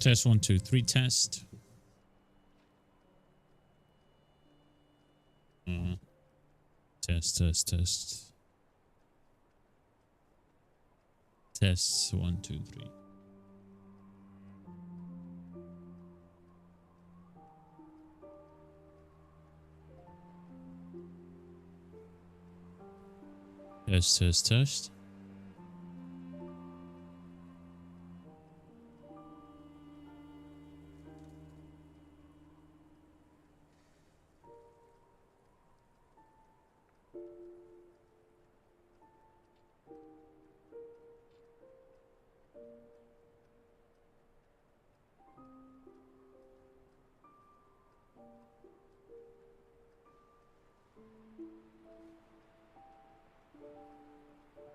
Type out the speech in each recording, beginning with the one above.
Test 1, 2, 3 test. Test. Tests 1, 2, 3. Test.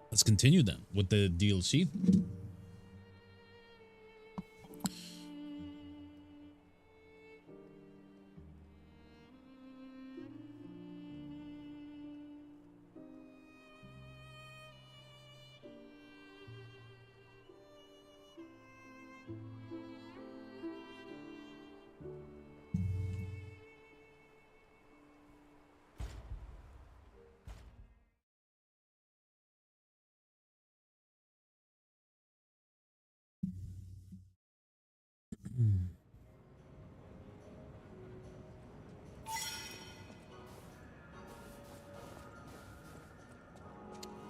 Let's continue then with the DLC.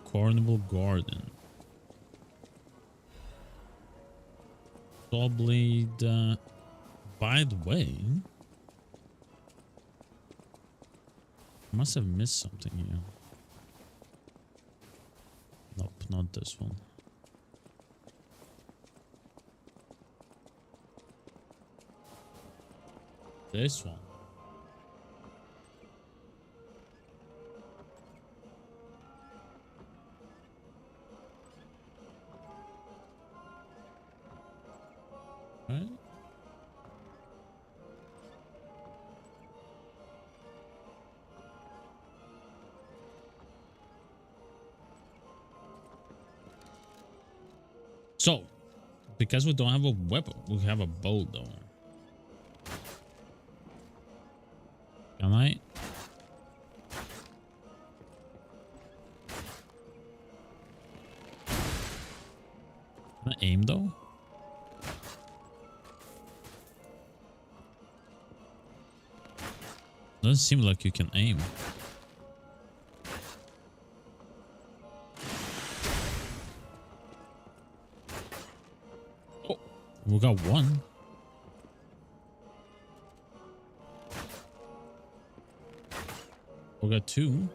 Carnival Garden. Sawblade. By the way, I must have missed something here. Nope, not this one. This one. Right? So, because we don't have a weapon, we have a bow though. Can I? Can I aim though? Doesn't seem like you can aim. Oh, we got one. We got two.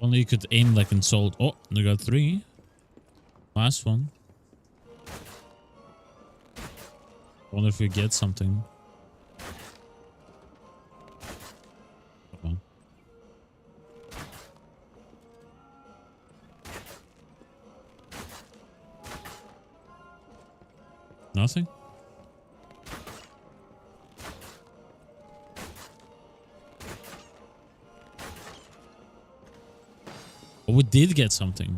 Only you could aim like in Soul. Oh, we got three. Last one. Wonder if we get something. Okay. Nothing? Oh, we did get something.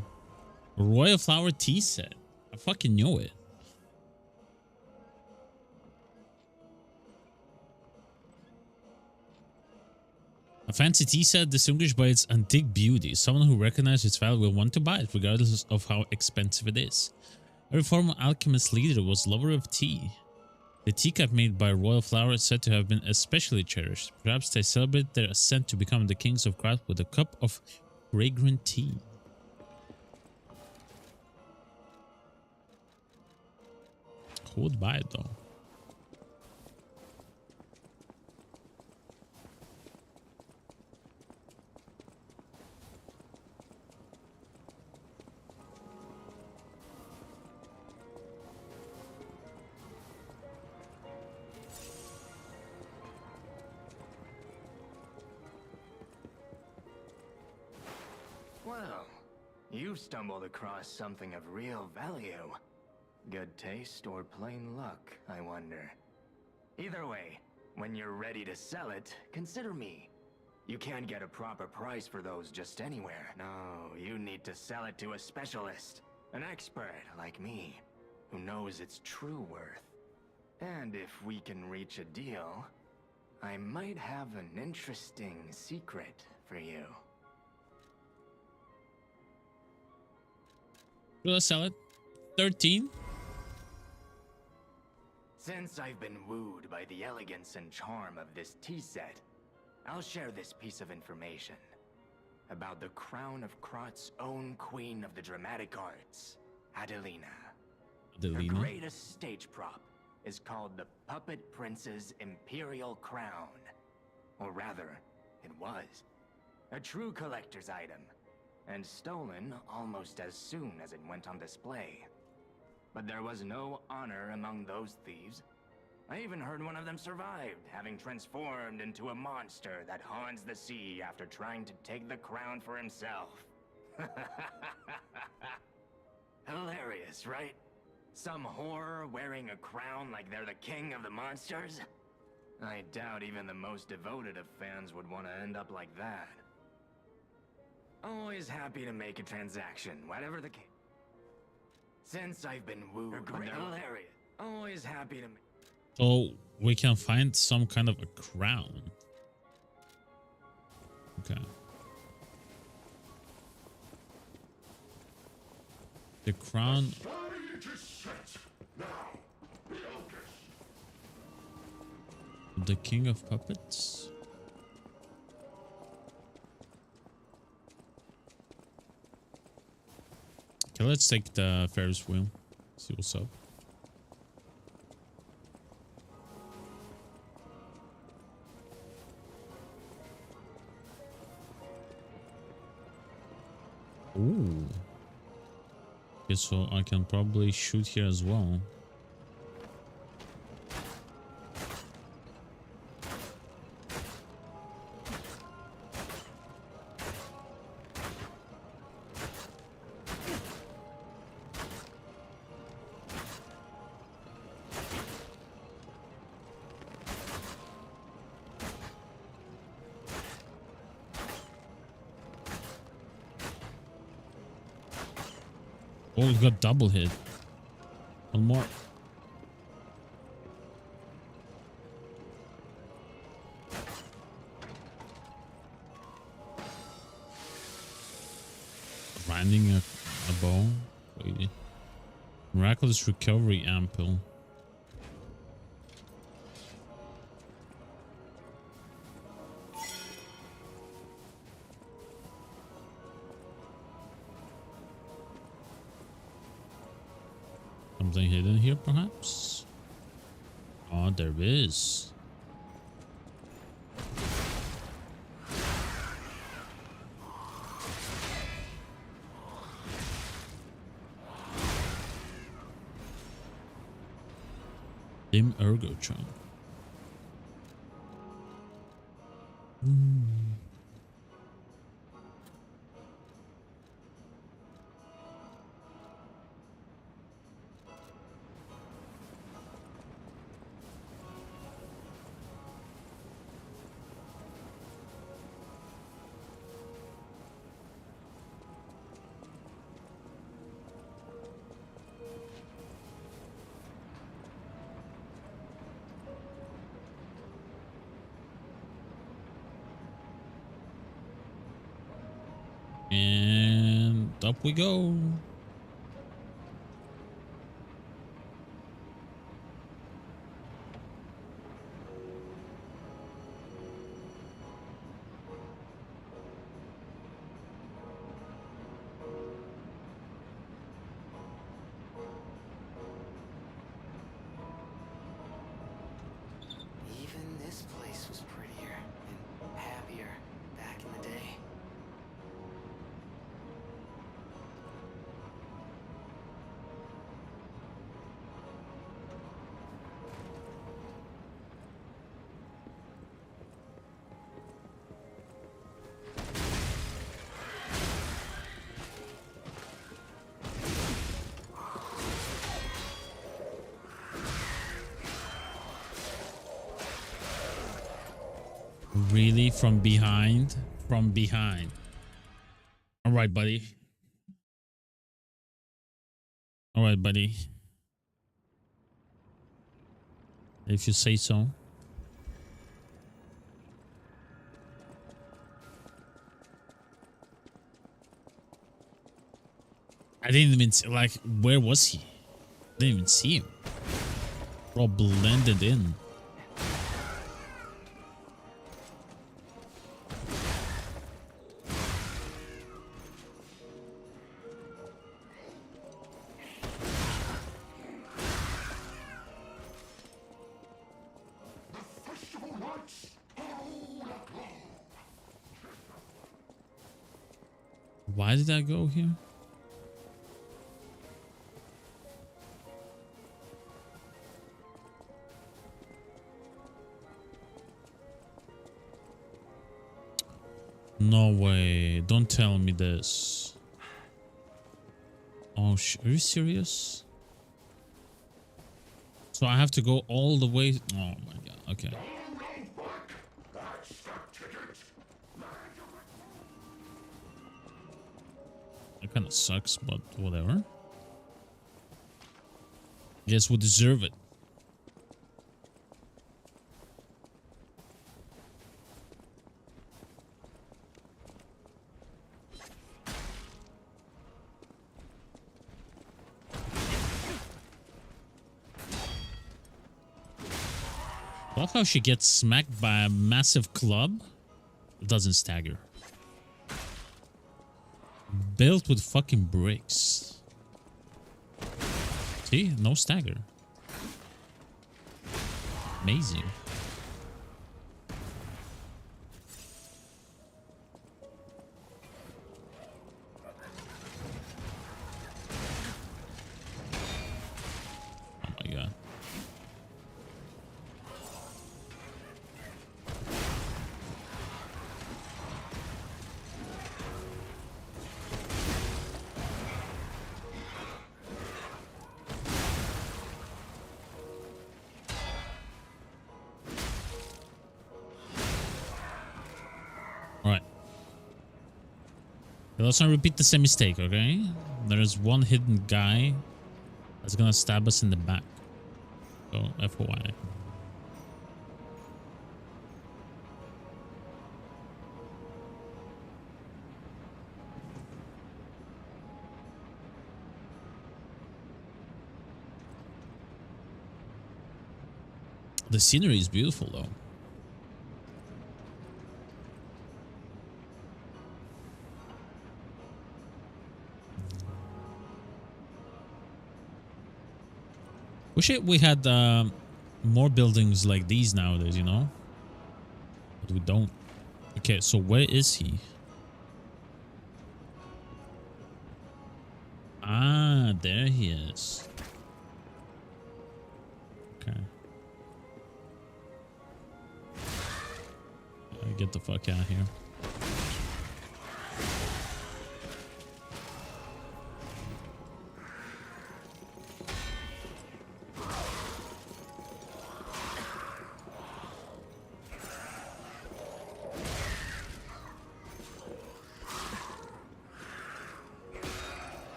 A Royal Flower tea set. I fucking knew it. A fancy tea set distinguished by its antique beauty. Someone who recognizes its value will want to buy it regardless of how expensive it is. Every former alchemist leader was a lover of tea. The teacup made by Royal Flower is said to have been especially cherished. Perhaps they celebrate their ascent to become the kings of craft with a cup of fragrant tea. Who would buy it though? Well, you stumbled across something of real value. Good taste or plain luck, I wonder. Either way, when you're ready to sell it, consider me. You can't get a proper price for those just anywhere. No, you need to sell it to a specialist. An expert like me, who knows its true worth. And if we can reach a deal, I might have an interesting secret for you. Will I sell it? 13? Since I've been wooed by the elegance and charm of this tea set, I'll share this piece of information about the crown of Krot's own queen of the dramatic arts, Adelina. Her Adelina? greatest stage prop is called the Puppet Prince's Imperial Crown. Or rather, it was. A true collector's item, and stolen almost as soon as it went on display. But there was no honor among those thieves. I even heard one of them survived, having transformed into a monster that haunts the sea after trying to take the crown for himself. Hilarious, right? Some whore wearing a crown like they're the king of the monsters? I doubt even the most devoted of fans would want to end up like that. Always happy to make a transaction, whatever the case. Since I've been wooed, hilarious. Always happy to make. So we can find some kind of a crown. Okay. The crown. The king of puppets. Okay, let's take the Ferris wheel. See what's up. Ooh. Okay, so I can probably shoot here as well. Oh, we got double hit. One more. Grinding a bow. Wait. Miraculous recovery ample. Something hidden here, perhaps? Oh, there is. Dim Ergotron. And up we go. Even this place was prettier and happier back in the day. Really? From behind? From behind. All right, buddy. All right, buddy. If you say so. I didn't even see, like, where was he? I didn't even see him. Bro, blended in. Why did I go here? No way. Don't tell me this. Oh, are you serious? So I have to go all the way. Oh my god. Okay. That kind of sucks, but whatever. Guess we deserve it. Love how she gets smacked by a massive club. It doesn't stagger. Built with fucking bricks. See? No stagger. Amazing. Oh my god. Let's not repeat the same mistake, okay? There's one hidden guy that's gonna stab us in the back. So, FYI. The scenery is beautiful, though. Wish we had more buildings like these nowadays, you know? But we don't. Okay, so where is he? Ah, there he is. Okay. Get the fuck out of here.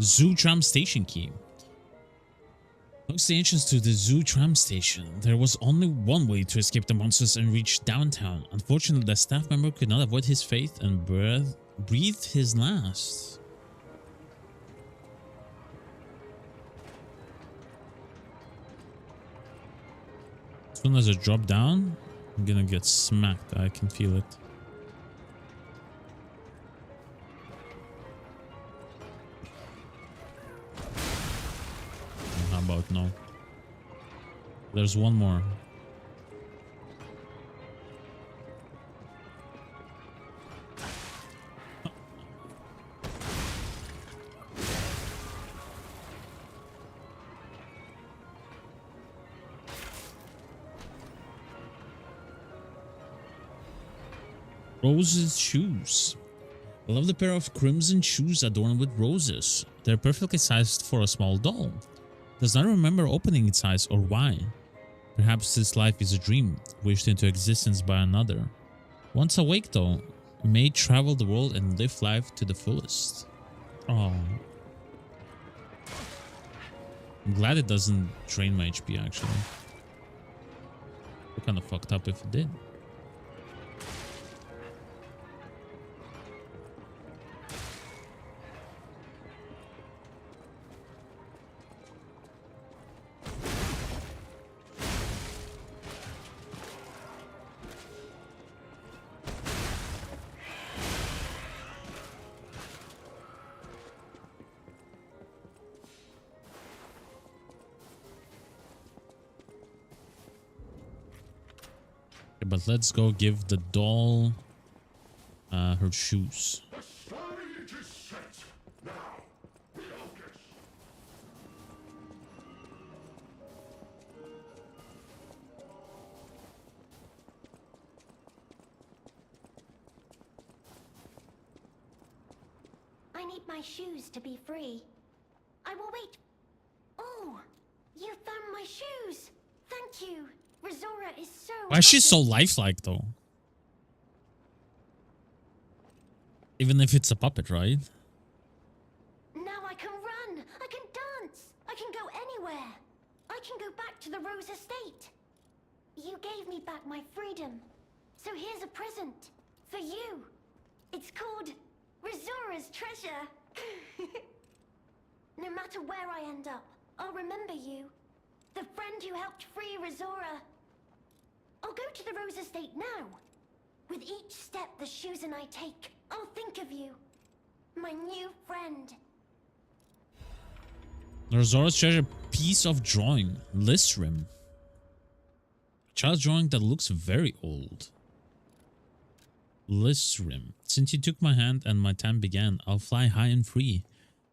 Zoo tram station key. Amongst the entrance to the zoo tram station, there was only one way to escape the monsters and reach downtown. Unfortunately, the staff member could not avoid his fate and breathed his last. As soon as I drop down, I'm gonna get smacked. I can feel it. No. There's one more. Rose's shoes. I love the pair of crimson shoes adorned with roses. They're perfectly sized for a small doll. Does not remember opening its eyes or why. Perhaps this life is a dream, wished into existence by another. Once awake though, may travel the world and live life to the fullest. Oh. I'm glad it doesn't drain my HP actually. We're kind of fucked up if it did. But let's go give the doll her shoes. The stage is set. Now, focus. I need my shoes to be free. I will wait. Oh, you found my shoes. Thank you. Rizora is so Why is she so happy. lifelike though? Even if it's a puppet, right? Now I can run. I can dance. I can go anywhere. I can go back to the Rose Estate. You gave me back my freedom. So here's a present for you. It's called Rizora's Treasure. No matter where I end up, I'll remember you. The friend who helped free Rizora. I'll go to the Rose Estate now. With each step the shoes and I take, I'll think of you. My new friend. Rizora's treasure piece of drawing. Listrim. Child's drawing that looks very old. Listrim. Since you took my hand and my time began, I'll fly high and free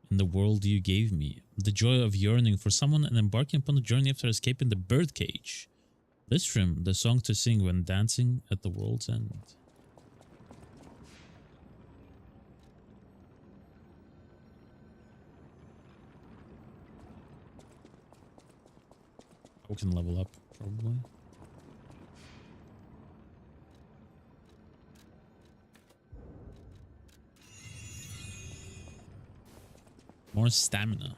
in the world you gave me. The joy of yearning for someone and embarking upon a journey after escaping the birdcage. Listrim, the song to sing when dancing at the world's end. We can level up, probably. More stamina.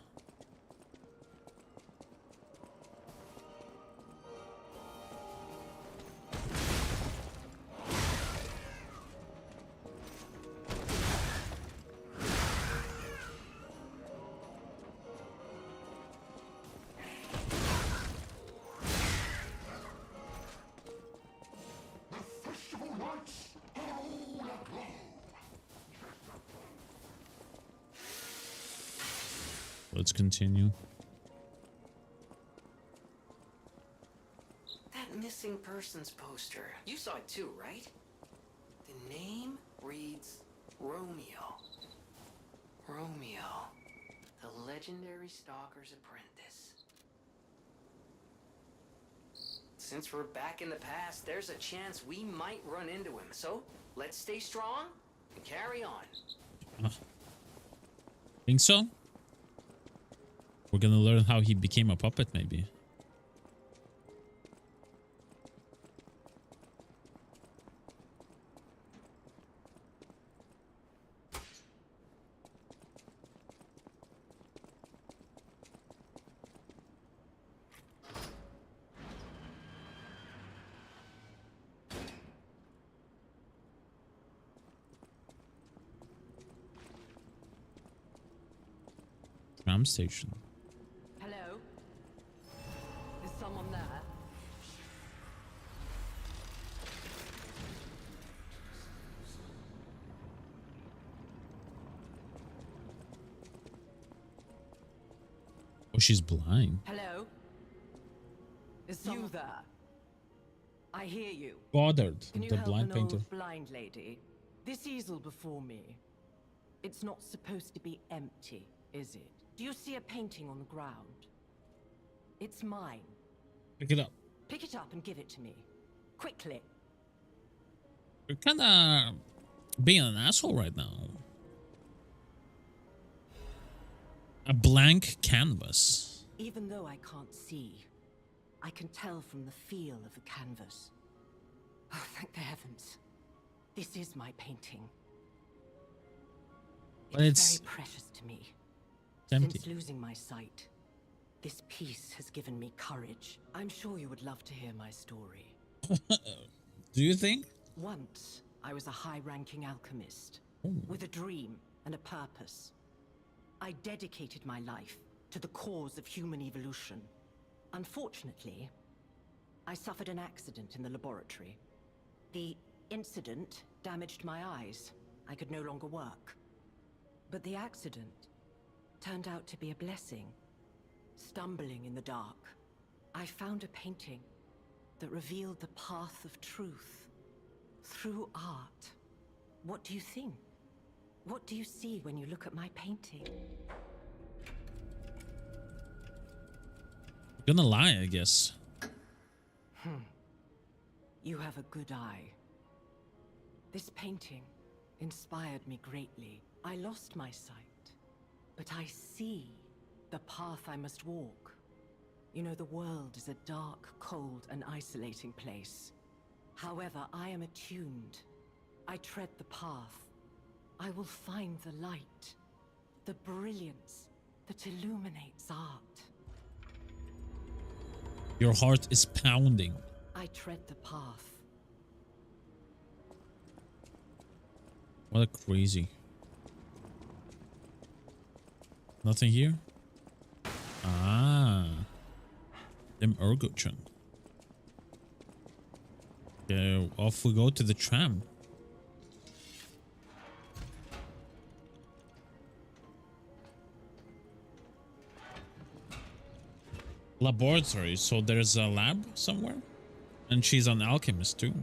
The festival lights are all aglow. Let's continue. That missing persons poster. You saw it too, right? The name reads Romeo. Romeo, the legendary stalker's apprentice. Since we're back in the past, there's a chance we might run into him. So, let's stay strong and carry on. Think so? We're gonna learn how he became a puppet, maybe. Tram station. Hello? Is someone there? Oh, she's blind. Hello? Is you there? I hear you. Goddard, Can you the help blind an painter. old blind lady? This easel before me. It's not supposed to be empty, is it? Do you see a painting on the ground? It's mine. Pick it up. Pick it up and give it to me. Quickly. You're kinda being an asshole right now. A blank canvas. Even though I can't see, I can tell from the feel of the canvas. Oh, thank the heavens. This is my painting. But It's very precious to me. empty. Since losing my sight, this piece has given me courage. I'm sure you would love to hear my story. Do you think? Once, I was a high-ranking alchemist with a dream and a purpose. I dedicated my life to the cause of human evolution. Unfortunately, I suffered an accident in the laboratory. The incident damaged my eyes. I could no longer work. But the accident turned out to be a blessing. Stumbling in the dark, I found a painting that revealed the path of truth through art. What do you think? What do you see when you look at my painting? Gonna lie, I guess. You have a good eye. This painting inspired me greatly. I lost my sight, but I see the path I must walk. You know, the world is a dark, cold, and isolating place. However, I am attuned. I tread the path. I will find the light, the brilliance that illuminates art. Your heart is pounding. I tread the path. What a crazy. Nothing here? Ah. Them Ergochun. Okay, off we go to the tram. Laboratory, so there's a lab somewhere? And she's an alchemist too.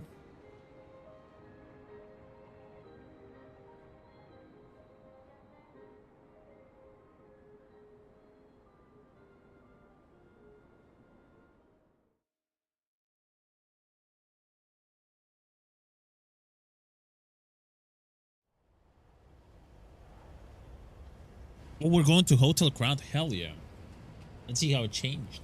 Oh, we're going to Hotel Crowd? Hell yeah. Let's see how it changed.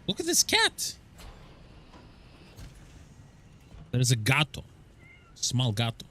Look at this cat. There's a gato. Small gato.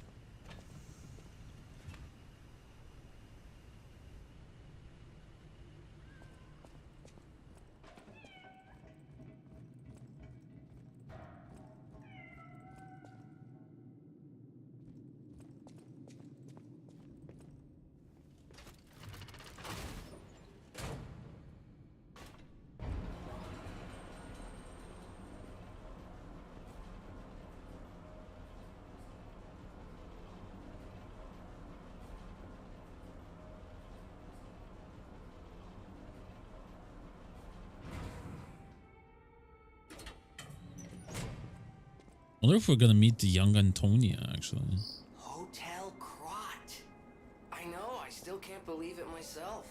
I wonder if we're gonna meet the young Antonia, actually. Hotel Crot. I know, I still can't believe it myself.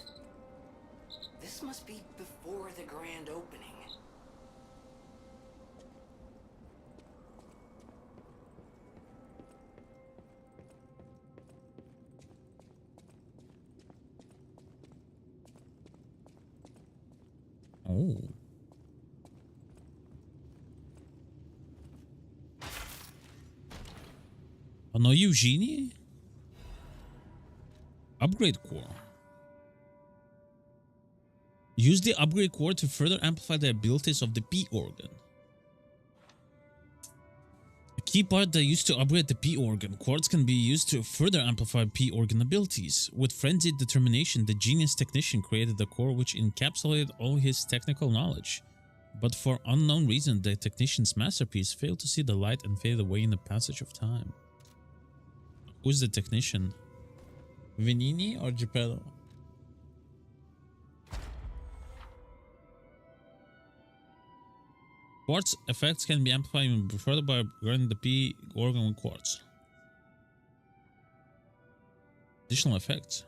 This must be before the grand opening. Oh. Oh no, Eugenie? Upgrade core. Use the upgrade core to further amplify the abilities of the P organ. A key part that used to upgrade the P organ. Quartz can be used to further amplify P organ abilities. With frenzied determination, the genius technician created a core which encapsulated all his technical knowledge. But for unknown reason, the technician's masterpiece failed to see the light and faded away in the passage of time. Who's the technician? Venini or Geppetto? Quartz effects can be amplified even further by upgrading the P organ with quartz. Additional effects.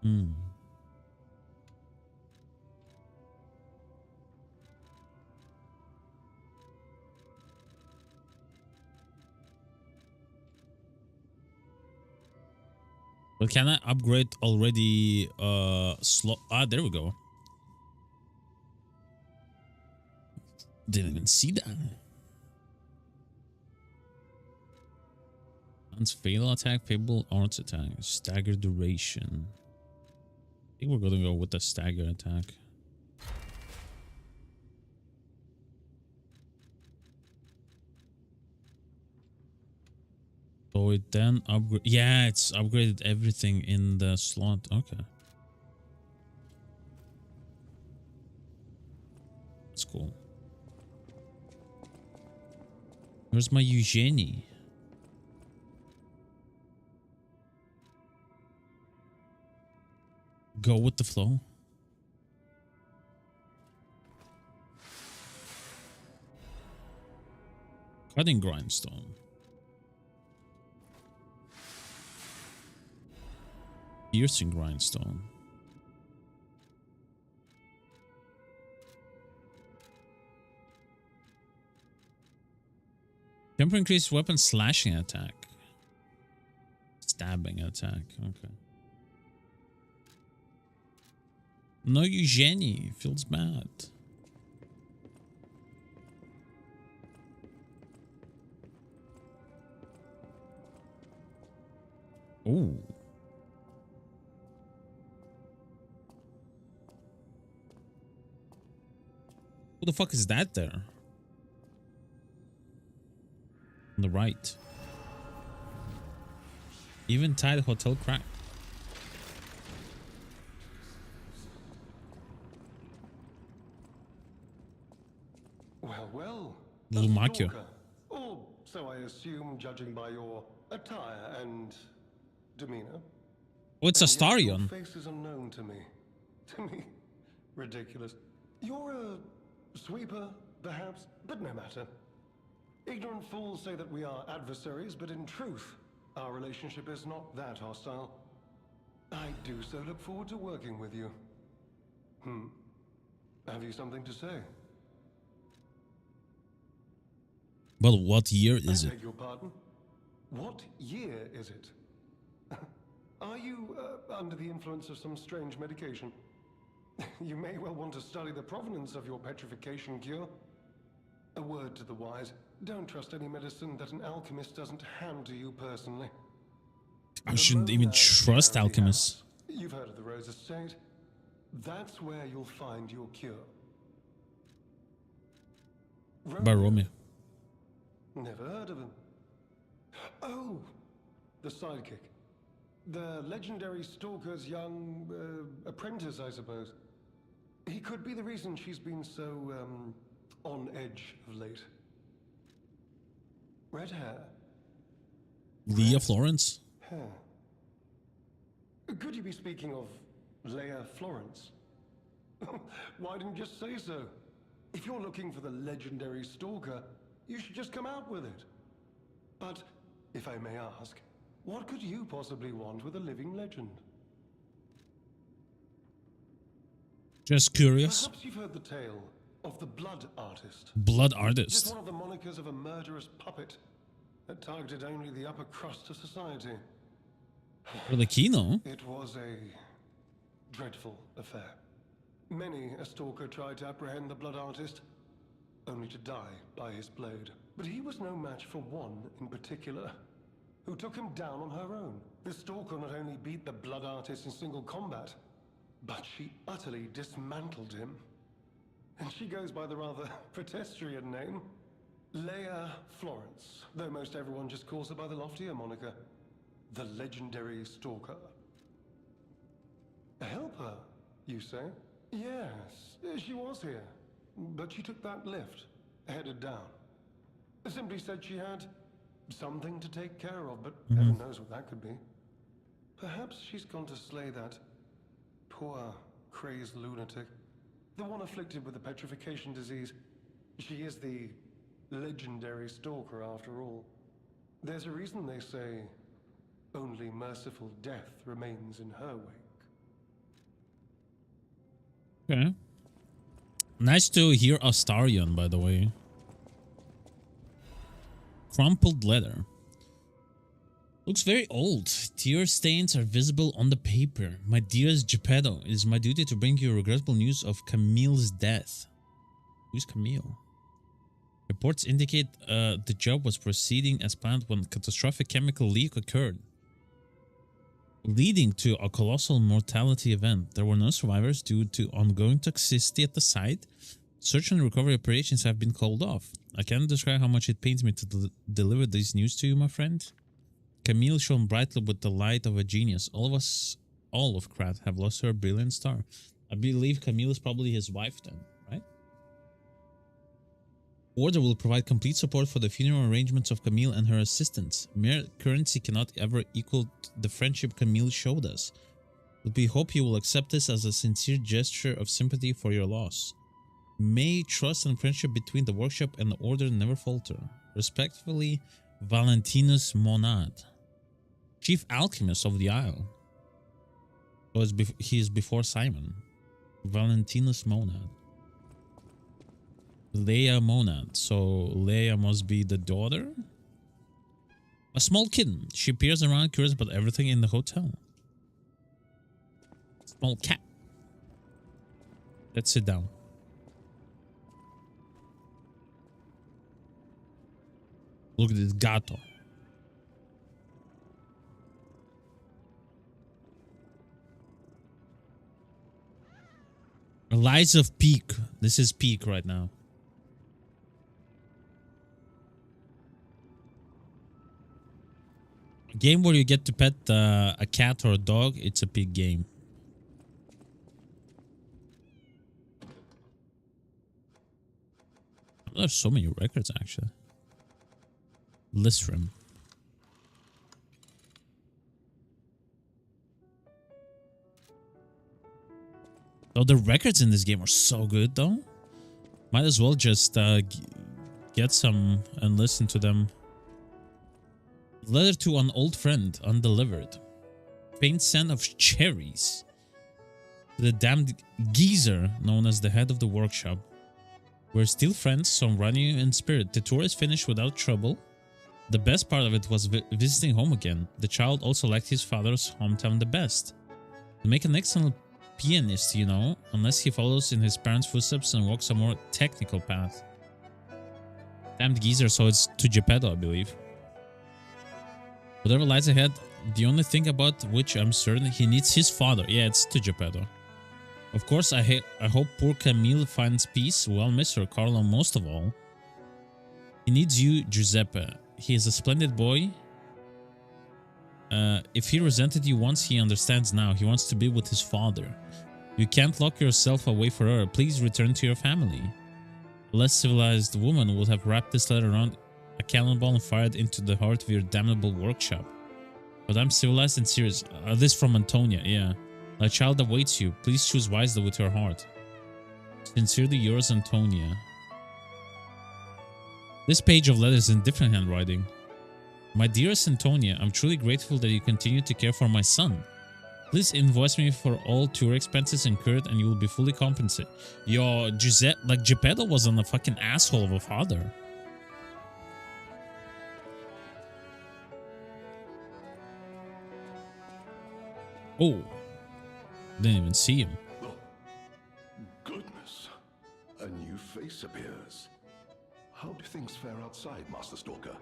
Hmm. But can I upgrade already slot? Ah, there we go. Didn't even see that. Once fatal attack, fatal arts attack, stagger duration. I think we're gonna go with the stagger attack. So it then upgrade. Yeah, it's upgraded everything in the slot. Okay, that's cool. Where's my Eugenie? Go with the flow. Cutting grindstone. Piercing grindstone. Temper increased weapon slashing attack. Stabbing attack. Okay. No Eugenie. Feels bad. Oh. Who the fuck is that there? On the right. Eventide Hotel crack. Well. Little a Makio. stalker. Or so I assume, judging by your attire and demeanor. Oh, it's And yet your Astarion. face is unknown to me. To me, ridiculous. You're a sweeper, perhaps, but no matter. Ignorant fools say that we are adversaries, but in truth, our relationship is not that hostile. I do so look forward to working with you. Have you something to say? Well, what year is I it? beg your pardon? What year is it? Are you under the influence of some strange medication? You may well want to study the provenance of your petrification cure. A word to the wise. Don't trust any medicine that an alchemist doesn't hand to you personally. I shouldn't even trust alchemists. You've heard of the Rose Estate? That's where you'll find your cure. By Romeo. Never heard of him. Oh, the sidekick. The legendary stalker's young apprentice, I suppose. He could be the reason she's been so on edge of late. Red hair. Leah Florence? Hair. Could you be speaking of Leia Florence? Why didn't you just say so? If you're looking for the legendary stalker, you should just come out with it. But, if I may ask, what could you possibly want with a living legend? Just curious. Perhaps you've heard the tale of the Blood Artist. Blood Just artist. one of the monikers of a murderous puppet that targeted only the upper crust of society. Really keen, It was a dreadful affair. Many a stalker tried to apprehend the Blood Artist, only to die by his blade. But he was no match for one in particular, who took him down on her own. The stalker not only beat the Blood Artist in single combat, but she utterly dismantled him. And she goes by the rather pedestrian name, Leia Florence, though most everyone just calls her by the loftier moniker, the legendary stalker. Help her, you say? Yes, she was here, but she took that lift, headed down. Simply said she had something to take care of, but heaven knows what that could be. Perhaps she's gone to slay that poor, crazed lunatic, the one afflicted with the petrification disease. She is the legendary stalker after all. There's a reason they say only merciful death remains in her wake. Okay. Nice to hear Astarion, by the way. Crumpled letter. Looks very old. Tear stains are visible on the paper. My dearest Geppetto, it is my duty to bring you regrettable news of Camille's death. Who's Camille? Reports indicate the job was proceeding as planned when a catastrophic chemical leak occurred, leading to a colossal mortality event. There were no survivors due to ongoing toxicity at the site. Search and recovery operations have been called off. I can't describe how much it pains me to deliver this news to you, my friend. Camille shone brightly with the light of a genius. All of Krat have lost her brilliant star. I believe Camille is probably his wife then, right? Order will provide complete support for the funeral arrangements of Camille and her assistants. Mere currency cannot ever equal the friendship Camille showed us. But we hope you will accept this as a sincere gesture of sympathy for your loss. May trust and friendship between the workshop and the order never falter. Respectfully, Valentinus Monad, Chief Alchemist of the Isle. So he is before Simon. Valentinus Monad. Leia Monad. So Leia must be the daughter? A small kitten. She peers around curious about everything in the hotel. Small cat. Let's sit down. Look at this gato. Lies of Peak. This is Peak right now. A game where you get to pet a cat or a dog. It's a Peak game. There's so many records actually. Listrum. Oh, the records in this game are so good though. Might as well just get some and listen to them. Letter to an old friend, undelivered. Faint scent of cherries. The damned geezer known as the head of the workshop. We're still friends, so I'm running you in spirit. The tour is finished without trouble. The best part of it was visiting home again. The child also liked his father's hometown the best. To make an excellent pianist, you know, unless he follows in his parents' footsteps and walks a more technical path. Damned geezer, so it's to Geppetto, I believe. Whatever lies ahead, the only thing about which I'm certain, he needs his father. Yeah, it's to Geppetto. Of course, I hope poor Camille finds peace. Well, miss her, Carlo, most of all. He needs you, Giuseppe. He is a splendid boy. If he resented you once, he understands now. He wants to be with his father. You can't lock yourself away forever. Please return to your family. A less civilized woman would have wrapped this letter around a cannonball and fired into the heart of your damnable workshop. But I'm civilized and serious. This from Antonia, yeah. My child awaits you. Please choose wisely with your heart. Sincerely yours, Antonia. This page of letters is in different handwriting. My dearest Antonia, I'm truly grateful that you continue to care for my son. Please invoice me for all tour expenses incurred and you will be fully compensated. Yo, Giuseppe, like Geppetto wasn't a fucking asshole of a father. Oh, didn't even see him. Oh, goodness, a new face appears. How do things fare outside, Master Stalker?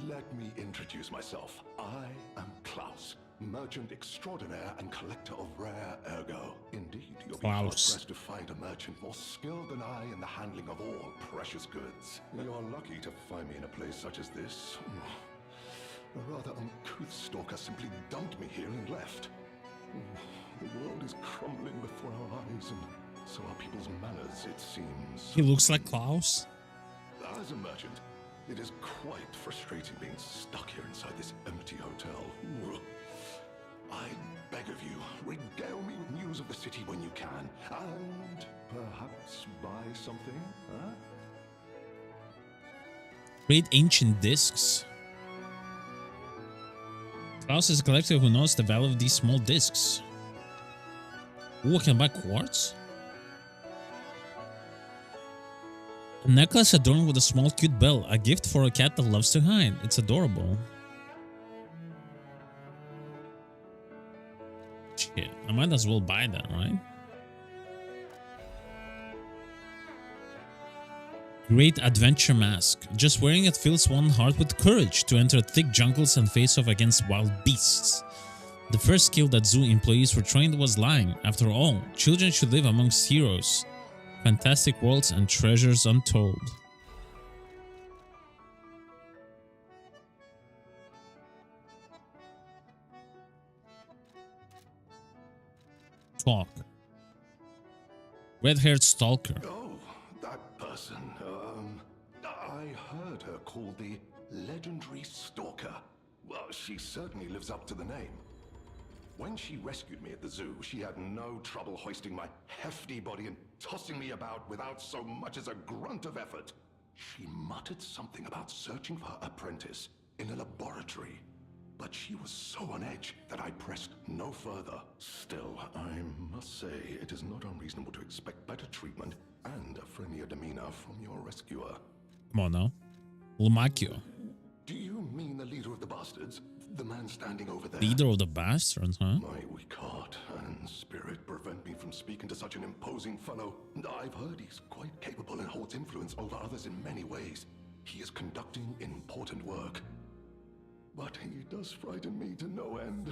Let me introduce myself. I am Klaus, merchant extraordinaire and collector of rare ergo. Indeed, you'll be hard-pressed to find a merchant more skilled than I in the handling of all precious goods. You're lucky to find me in a place such as this. A rather uncouth stalker simply dumped me here and left. The world is crumbling before our eyes, and so are people's manners, it seems. He looks like Klaus. As a merchant, it is quite frustrating being stuck here inside this empty hotel. I beg of you, regale me with news of the city when you can, and perhaps buy something, huh? Great ancient discs. Klaus is a collector who knows the value of these small discs. Ooh, I can buy quartz? A necklace adorned with a small cute bell. A gift for a cat that loves to hide. It's adorable. Shit, I might as well buy that, right? Great adventure mask. Just wearing it fills one heart with courage to enter thick jungles and face off against wild beasts. The first skill that zoo employees were trained was lying. After all, children should live amongst heroes, fantastic worlds, and treasures untold. Talk. Red-haired stalker. Oh, that person. I heard her called the legendary Stalker. Well, she certainly lives up to the name. When she rescued me at the zoo, she had no trouble hoisting my hefty body and tossing me about without so much as a grunt of effort. She muttered something about searching for her apprentice in a laboratory, but she was so on edge that I pressed no further. Still, I must say it is not unreasonable to expect better treatment and a friendlier demeanor from your rescuer. Come on now. Lumakio. Do you mean the leader of the bastards? The man standing over there? Leader of the bastards, huh? My weak heart and spirit prevent me from speaking to such an imposing fellow. I've heard he's quite capable and holds influence over others in many ways. He is conducting important work. But he does frighten me to no end.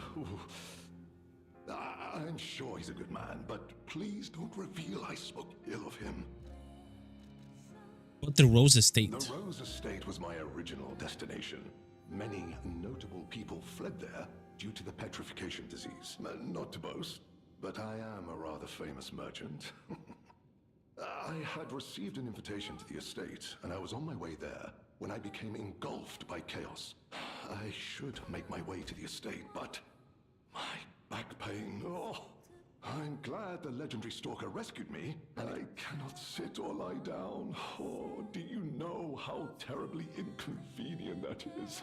I'm sure he's a good man, but please don't reveal I spoke ill of him. But the Rose Estate. The Rose Estate was my original destination. Many notable people fled there due to the petrification disease. Not to boast, but I am a rather famous merchant. I had received an invitation to the estate, and I was on my way there when I became engulfed by chaos. I should make my way to the estate, but my back pain. Oh, I'm glad the legendary stalker rescued me. I cannot sit or lie down. Oh, do you know how terribly inconvenient that is?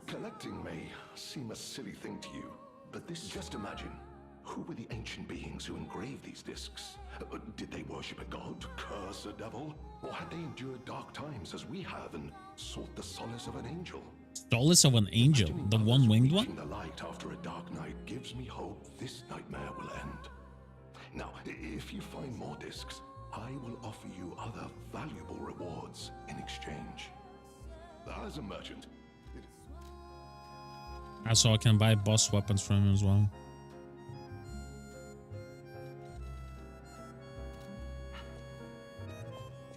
Collecting may seem a silly thing to you, but just imagine. Who were the ancient beings who engraved these discs? Did they worship a god, curse a devil? Or had they endured dark times as we have and sought the solace of an angel? Solace of an angel? The one-winged one? The light after a dark night gives me hope this nightmare will end. Now, if you find more discs, I will offer you other valuable rewards in exchange. As a merchant... So I can buy boss weapons from him as well.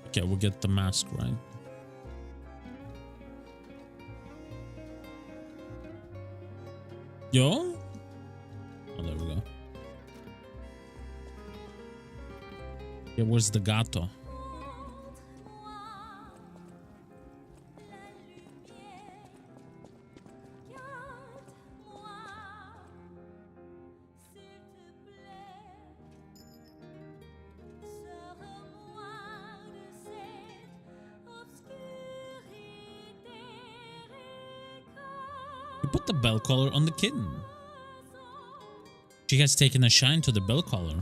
Okay, we'll get the mask, right? Yo? Oh, there we go. Yeah, where's the gato? Put the bell collar on the kitten. She has taken a shine to the bell collar.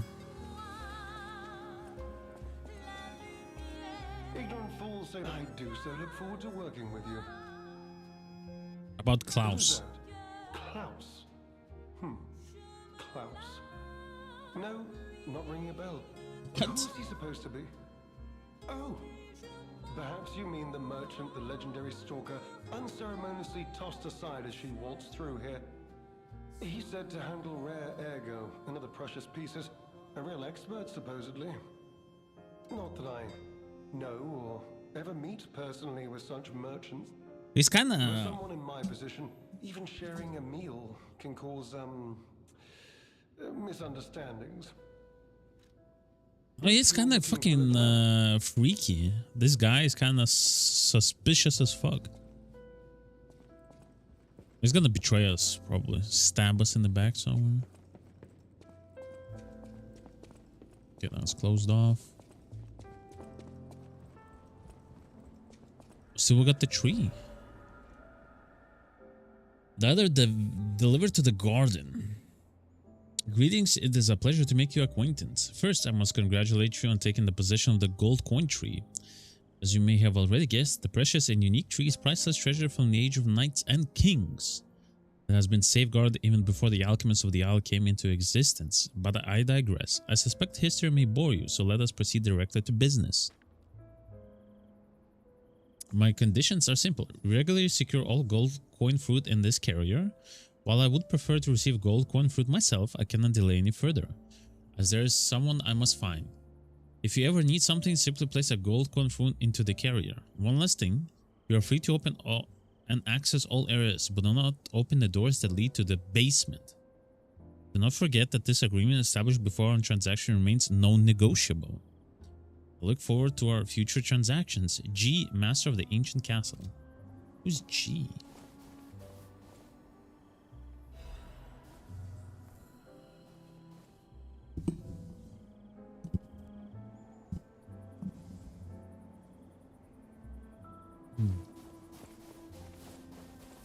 Ignorant fools say I do so look forward to working with you. About Klaus. Klaus? Klaus. No, not ringing a bell. What? Who's he supposed to be? Oh, perhaps you mean the merchant the legendary stalker unceremoniously tossed aside as she waltzed through here. He said to handle rare ergo and other precious pieces. A real expert, supposedly. Not that I know or ever meet personally with such merchants. He's kind For of... someone in my position, even sharing a meal can cause, misunderstandings. Oh, he's kind of fucking freaky. This guy is kind of suspicious as fuck. He's gonna betray us, probably. Stab us in the back somewhere. Okay, that's closed off. Still, we got the tree. The other delivered to the garden. Greetings, it is a pleasure to make your acquaintance. First, I must congratulate you on taking the possession of the gold coin tree. As you may have already guessed, the precious and unique tree is priceless treasure from the age of knights and kings. It has been safeguarded even before the alchemists of the Isle came into existence. But I digress. I suspect history may bore you, so let us proceed directly to business. My conditions are simple. Regularly secure all gold coin fruit in this carrier. While I would prefer to receive gold coin fruit myself, I cannot delay any further, as there is someone I must find. If you ever need something, simply place a gold coin fruit into the carrier. One last thing, you are free to open all and access all areas, but do not open the doors that lead to the basement. Do not forget that this agreement established before our transaction remains non-negotiable. I look forward to our future transactions. G, Master of the Ancient Castle. Who's G?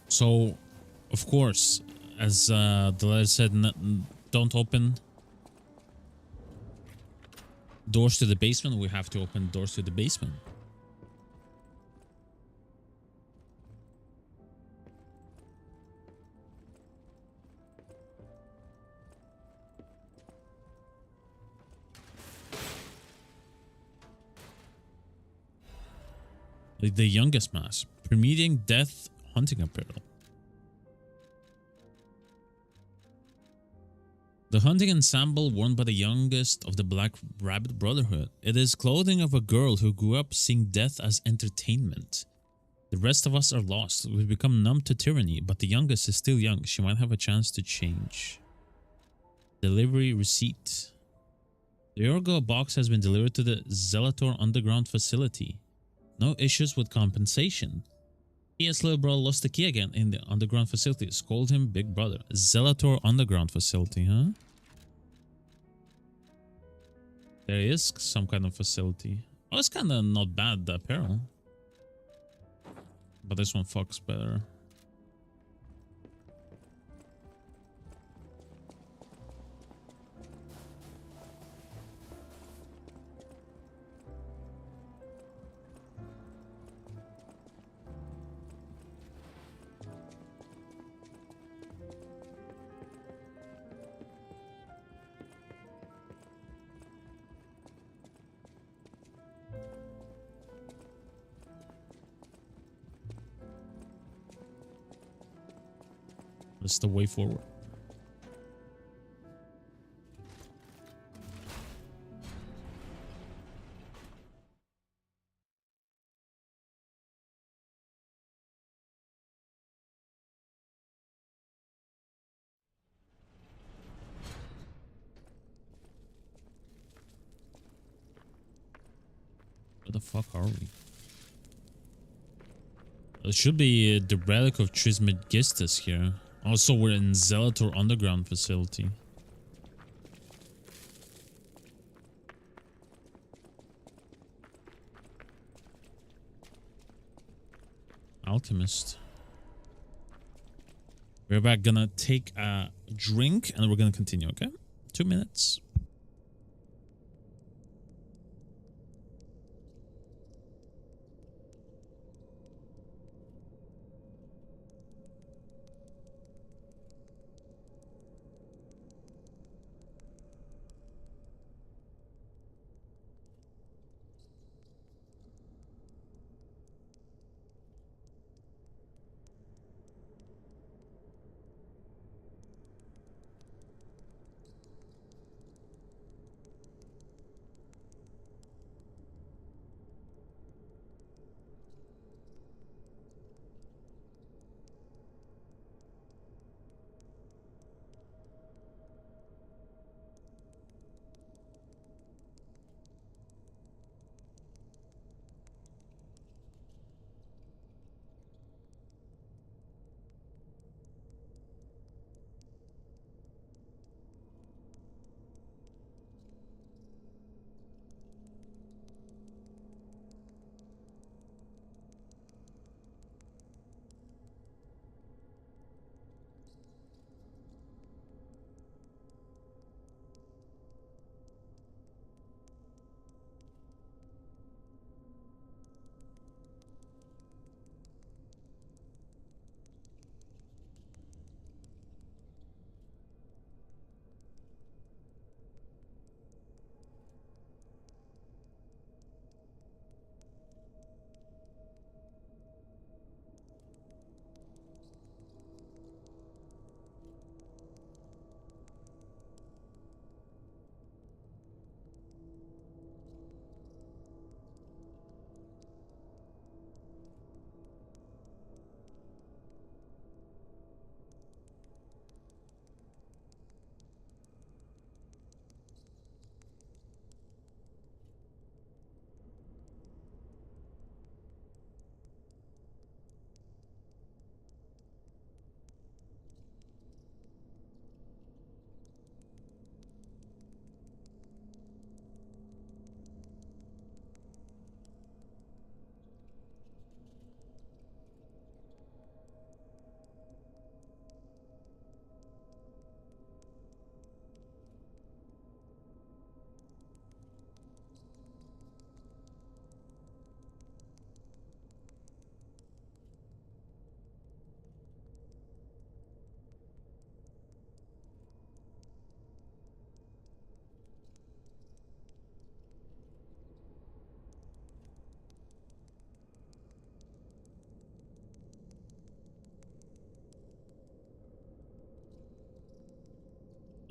So, of course, as the letter said, don't open doors to the basement. We have to open doors to the basement. The youngest mass, permitting death, hunting apparel. The hunting ensemble worn by the youngest of the Black Rabbit Brotherhood. It is clothing of a girl who grew up seeing death as entertainment. The rest of us are lost. We've become numb to tyranny, but the youngest is still young. She might have a chance to change. Delivery receipt. The Yorgo box has been delivered to the Zelator underground facility. No issues with compensation. Yes, little brother lost the key again in the underground facility. Scold him, big brother. Zelator underground facility, huh? There is some kind of facility. Oh, it's kind of not bad, the apparel. But this one fucks better. That's the way forward. Where the fuck are we? It should be the relic of Trismegistus here. Also, we're in Zelator underground facility. Alchemist. We're back. Gonna take a drink and we're gonna continue, okay? 2 minutes.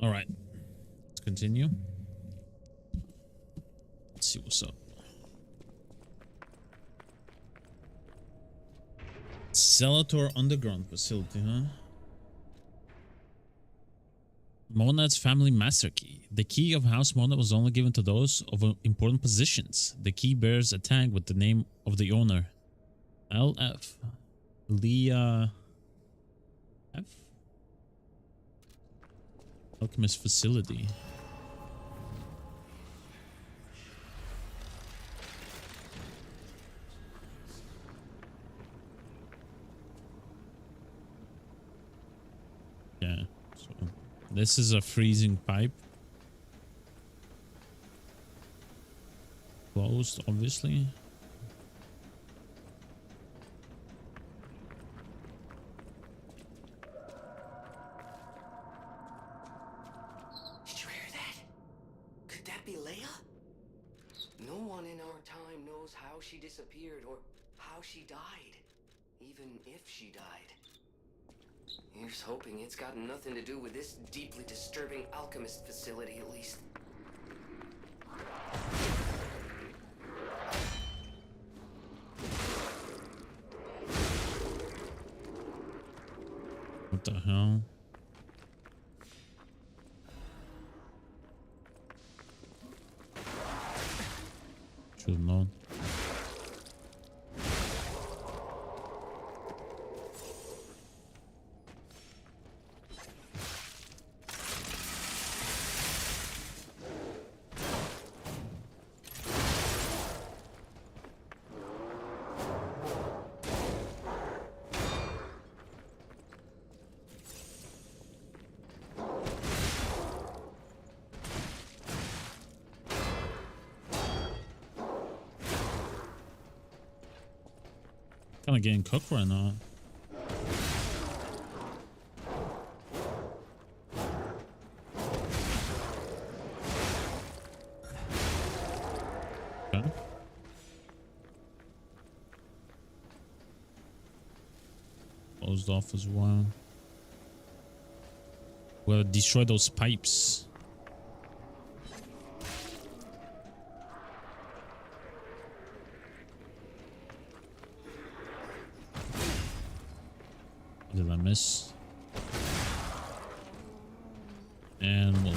All right, let's continue. Let's see what's up. Celator Underground Facility, huh? Monad's family master key. The key of House Monad was only given to those of important positions. The key bears a tag with the name of the owner. LF. Leah F? Alchemist Facility. Yeah, so this is a freezing pipe. Closed, obviously. Did you hear that? Could that be Leia? No one in our time knows how she disappeared or how she died, even if she died. Here's hoping it's got nothing to do with this deeply disturbing alchemist facility, at least. What the hell? Should have known. Kind of getting cooked right now. Okay. Closed off as well. We'll destroy those pipes. Did I miss? And we'll...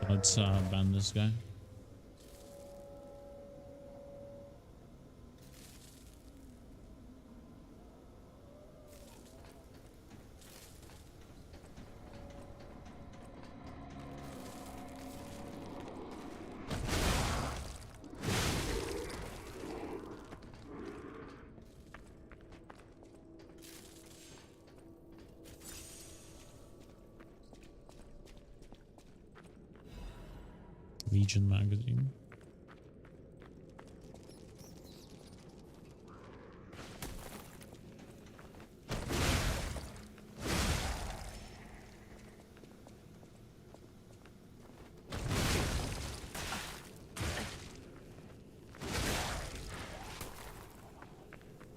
Let's ban this guy. Legion magazine.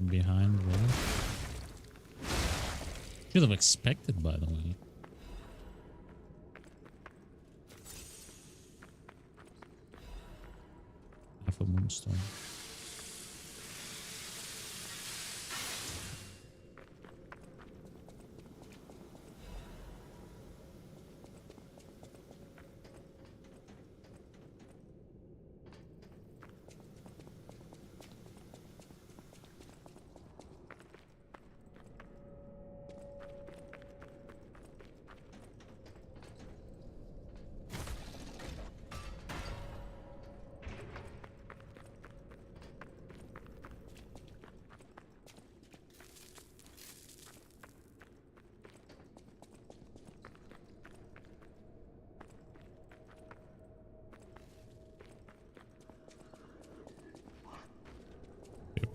Behind where? Should have expected, by the way. Half a moonstone.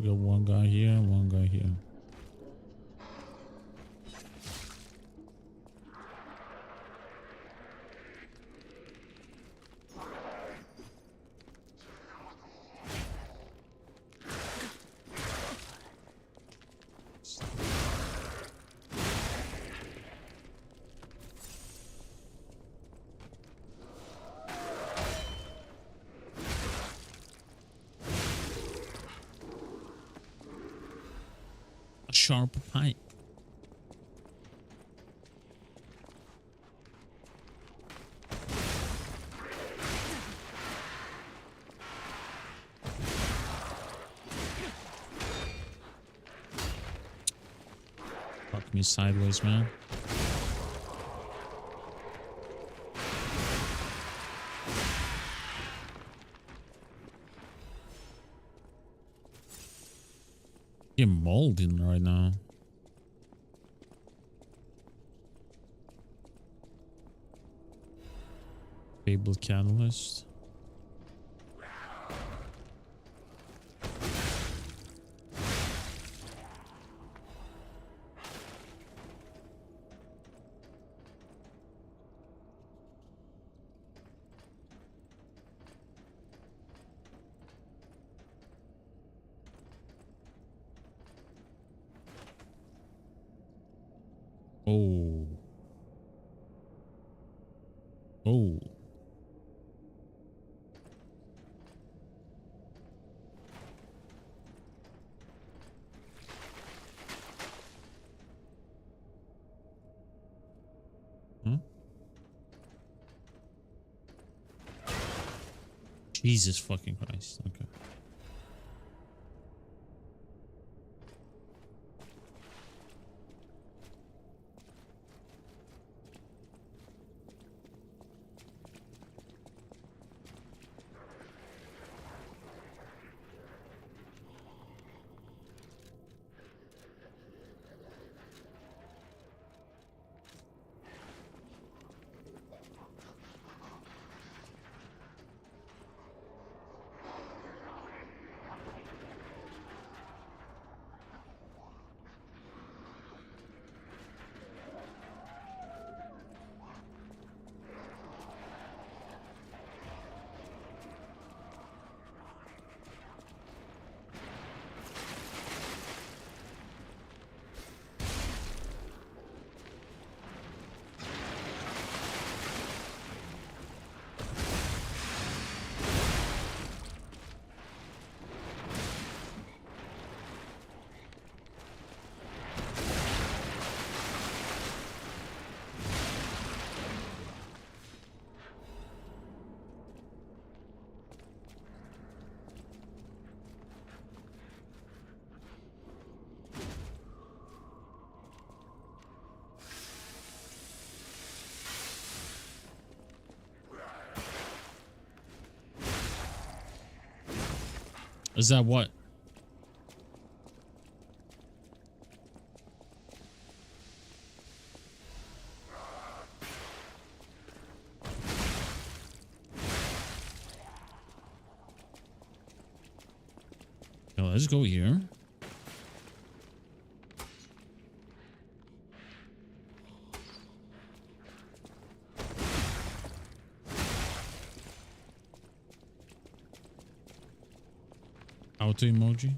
We got one guy here, one guy here. Sharp pipe. Fuck me sideways, man. You're molding right now. Fabled catalyst. Oh. Oh. Hmm? Jesus fucking Christ. Okay. Is that what? Now let's go here. Auto emoji.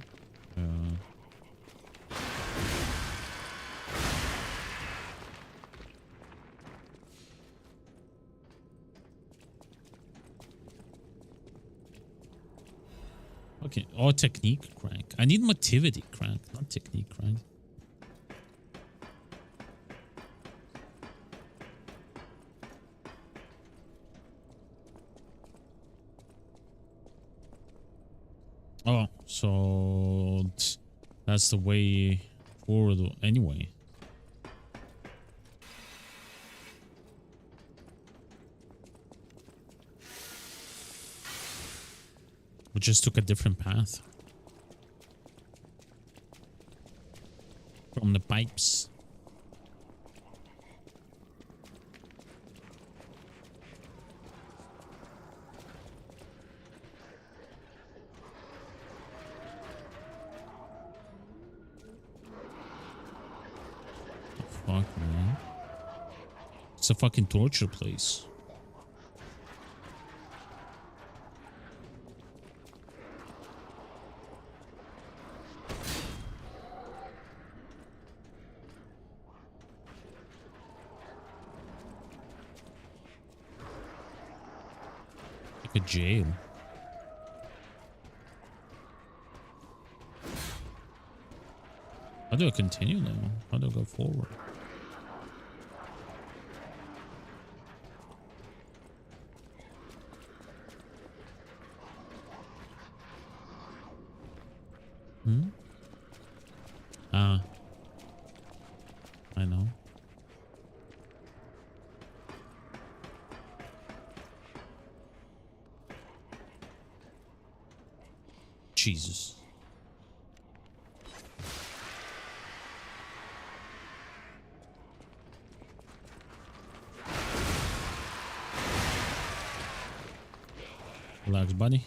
Okay, or technique crank. I need motivity crank, not technique crank. Oh, so that's the way forward anyway. We just took a different path from the pipes. fuck, man? It's a fucking torture place. Like a jail. How do I continue now? How do I go forward? Ah. I know. Jesus. Relax, buddy.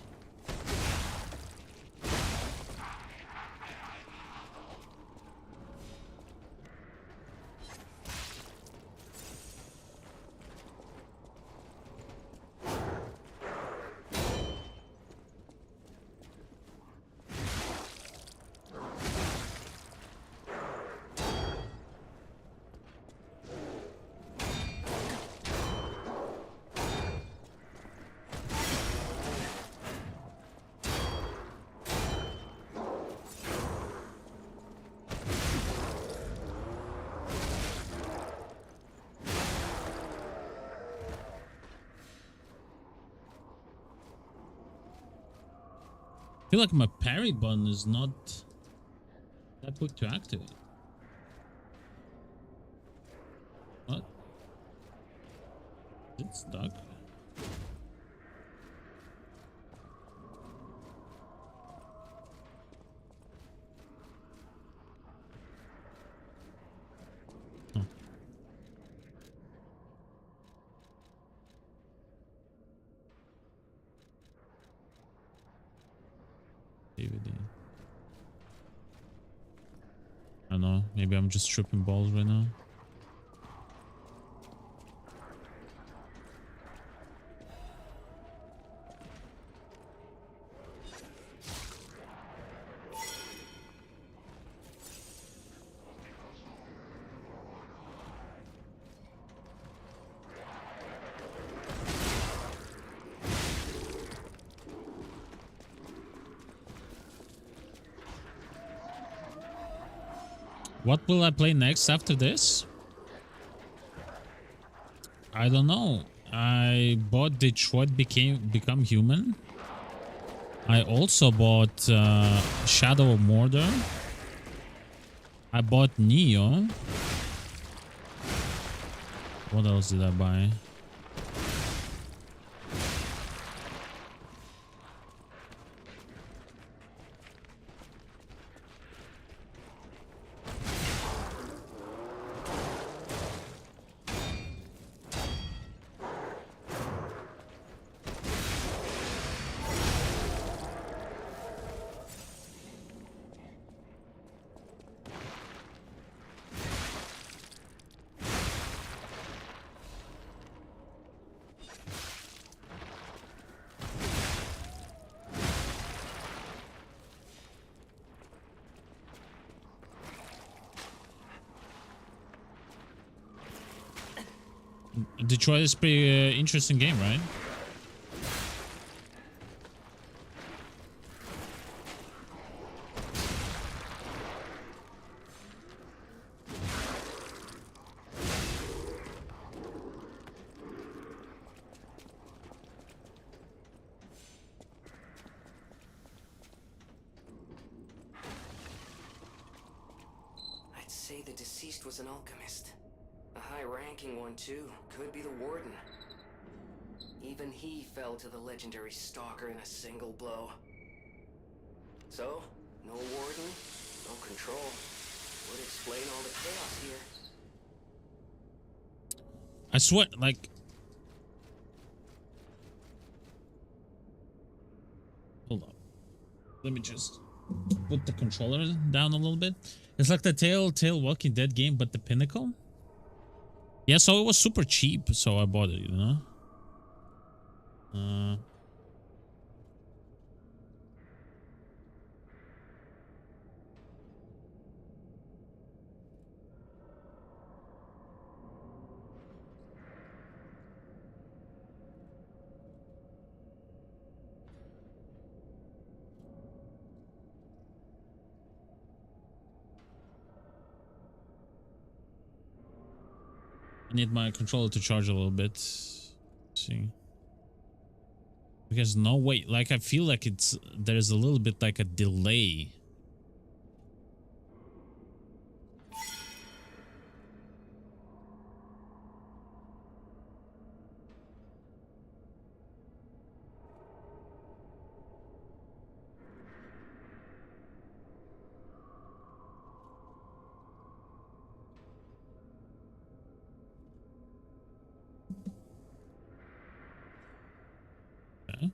I feel like my parry button is not that quick to activate. What? It's stuck. Huh. DVD. I don't know. Maybe I'm just tripping balls right now. What will I play next after this? I don't know. I bought Detroit Become Human. I also bought Shadow of Mordor. I bought Neo. What else did I buy? Detroit is a pretty interesting game, right? I'd say the deceased was an alchemist. A high-ranking one, too. Could be the Warden. Even he fell to the legendary Stalker in a single blow. So, no Warden, no control. Would explain all the chaos here. I swear, like... Hold up. Let me just put the controller down a little bit. It's like the Telltale Walking Dead game, but the Pinnacle. Yeah, so it was super cheap, so I bought it, you know? I need my controller to charge a little bit. Let's see. Because no wait, like I feel like there's a little bit like a delay. Okay.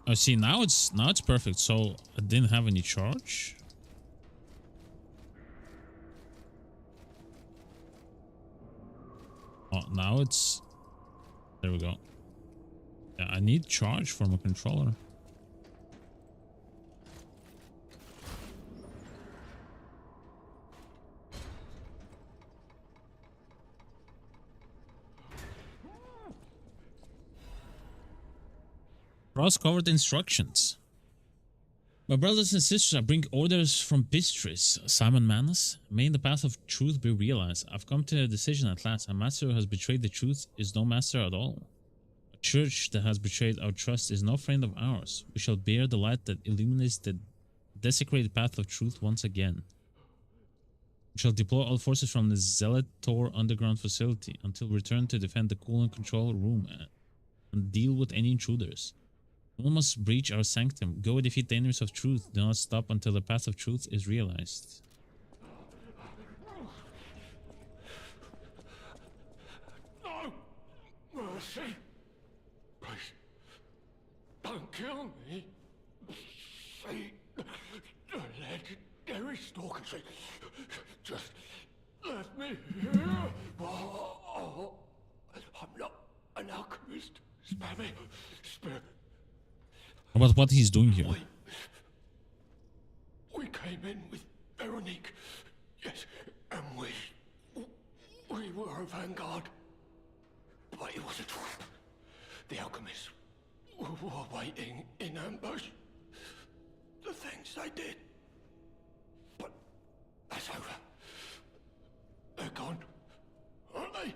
Oh, see, now it's perfect. So I didn't have any charge. Oh, now it's there. We go. Yeah, I need charge from a controller. Cross-covered instructions. My brothers and sisters, I bring orders from Bistris, Simon Manus. May the path of truth be realized. I've come to a decision at last. A master who has betrayed the truth is no master at all. A church that has betrayed our trust is no friend of ours. We shall bear the light that illuminates the desecrated path of truth once again. We shall deploy all forces from the Zelator underground facility until we return to defend the cool and control room and deal with any intruders. No one must breach our sanctum. Go defeat the enemies of truth. Do not stop until the path of truth is realized. No! Mercy! Please, don't kill me. See, the legendary stalker. Just let me here. Oh, I'm not an alchemist. Spare me. Spare. About what he's doing here. We came in with Veronique. Yes, and we were a vanguard. But it was a trap. The alchemists were waiting in ambush. The things they did. But that's over. They're gone, aren't they?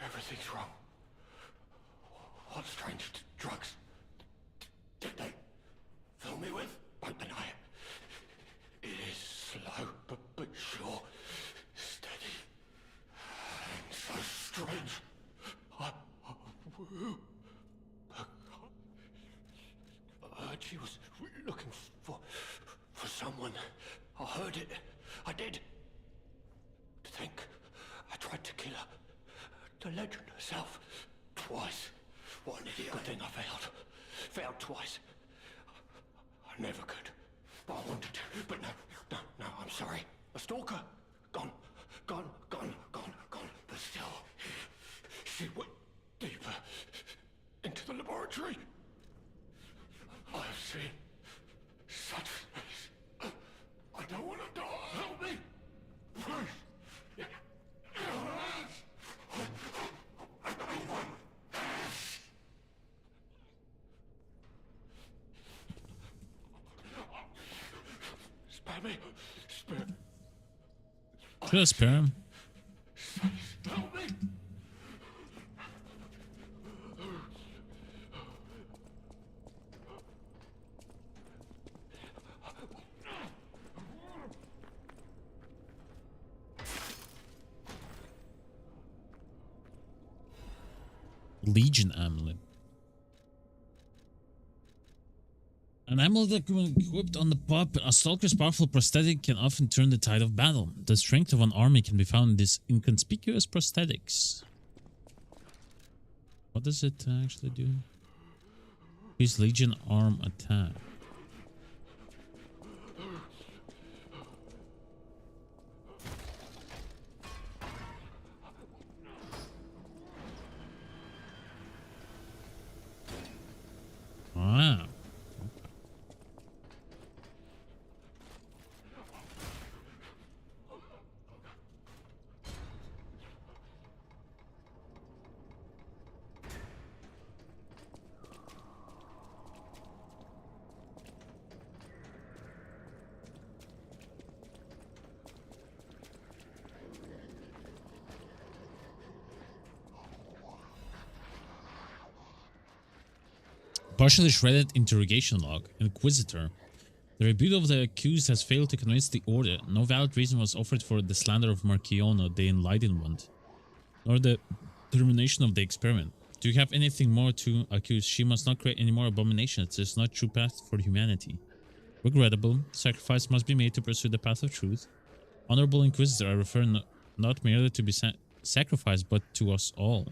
Everything's wrong. What strange drugs did they fill me with? Won't deny it. It is slow, but sure. Steady. And so strange. I heard she was looking for someone. I heard it. I did. To think I tried to kill her. The legend herself. Twice. What an idiot. Good thing I failed. Failed twice. I never could. I wanted to, but no, I'm sorry. A stalker. Gone. But still, she went deeper into the laboratory. I have seen such things. I don't want to die. Help me. Please. Spare me. Spare. Should I spare him? Help me. Legion amulet. An amulet equipped on the pup, a stalker's powerful prosthetic can often turn the tide of battle. The strength of an army can be found in these inconspicuous prosthetics. What does it actually do? Increase Legion arm attack. Partially shredded interrogation log. Inquisitor. The rebuke of the accused has failed to convince the Order. No valid reason was offered for the slander of Marciano, the Enlightened One, nor the termination of the experiment. Do you have anything more to accuse? She must not create any more abominations. This is not true path for humanity. Regrettable. Sacrifice must be made to pursue the path of truth. Honorable Inquisitor, I refer not merely to be sacrificed, but to us all.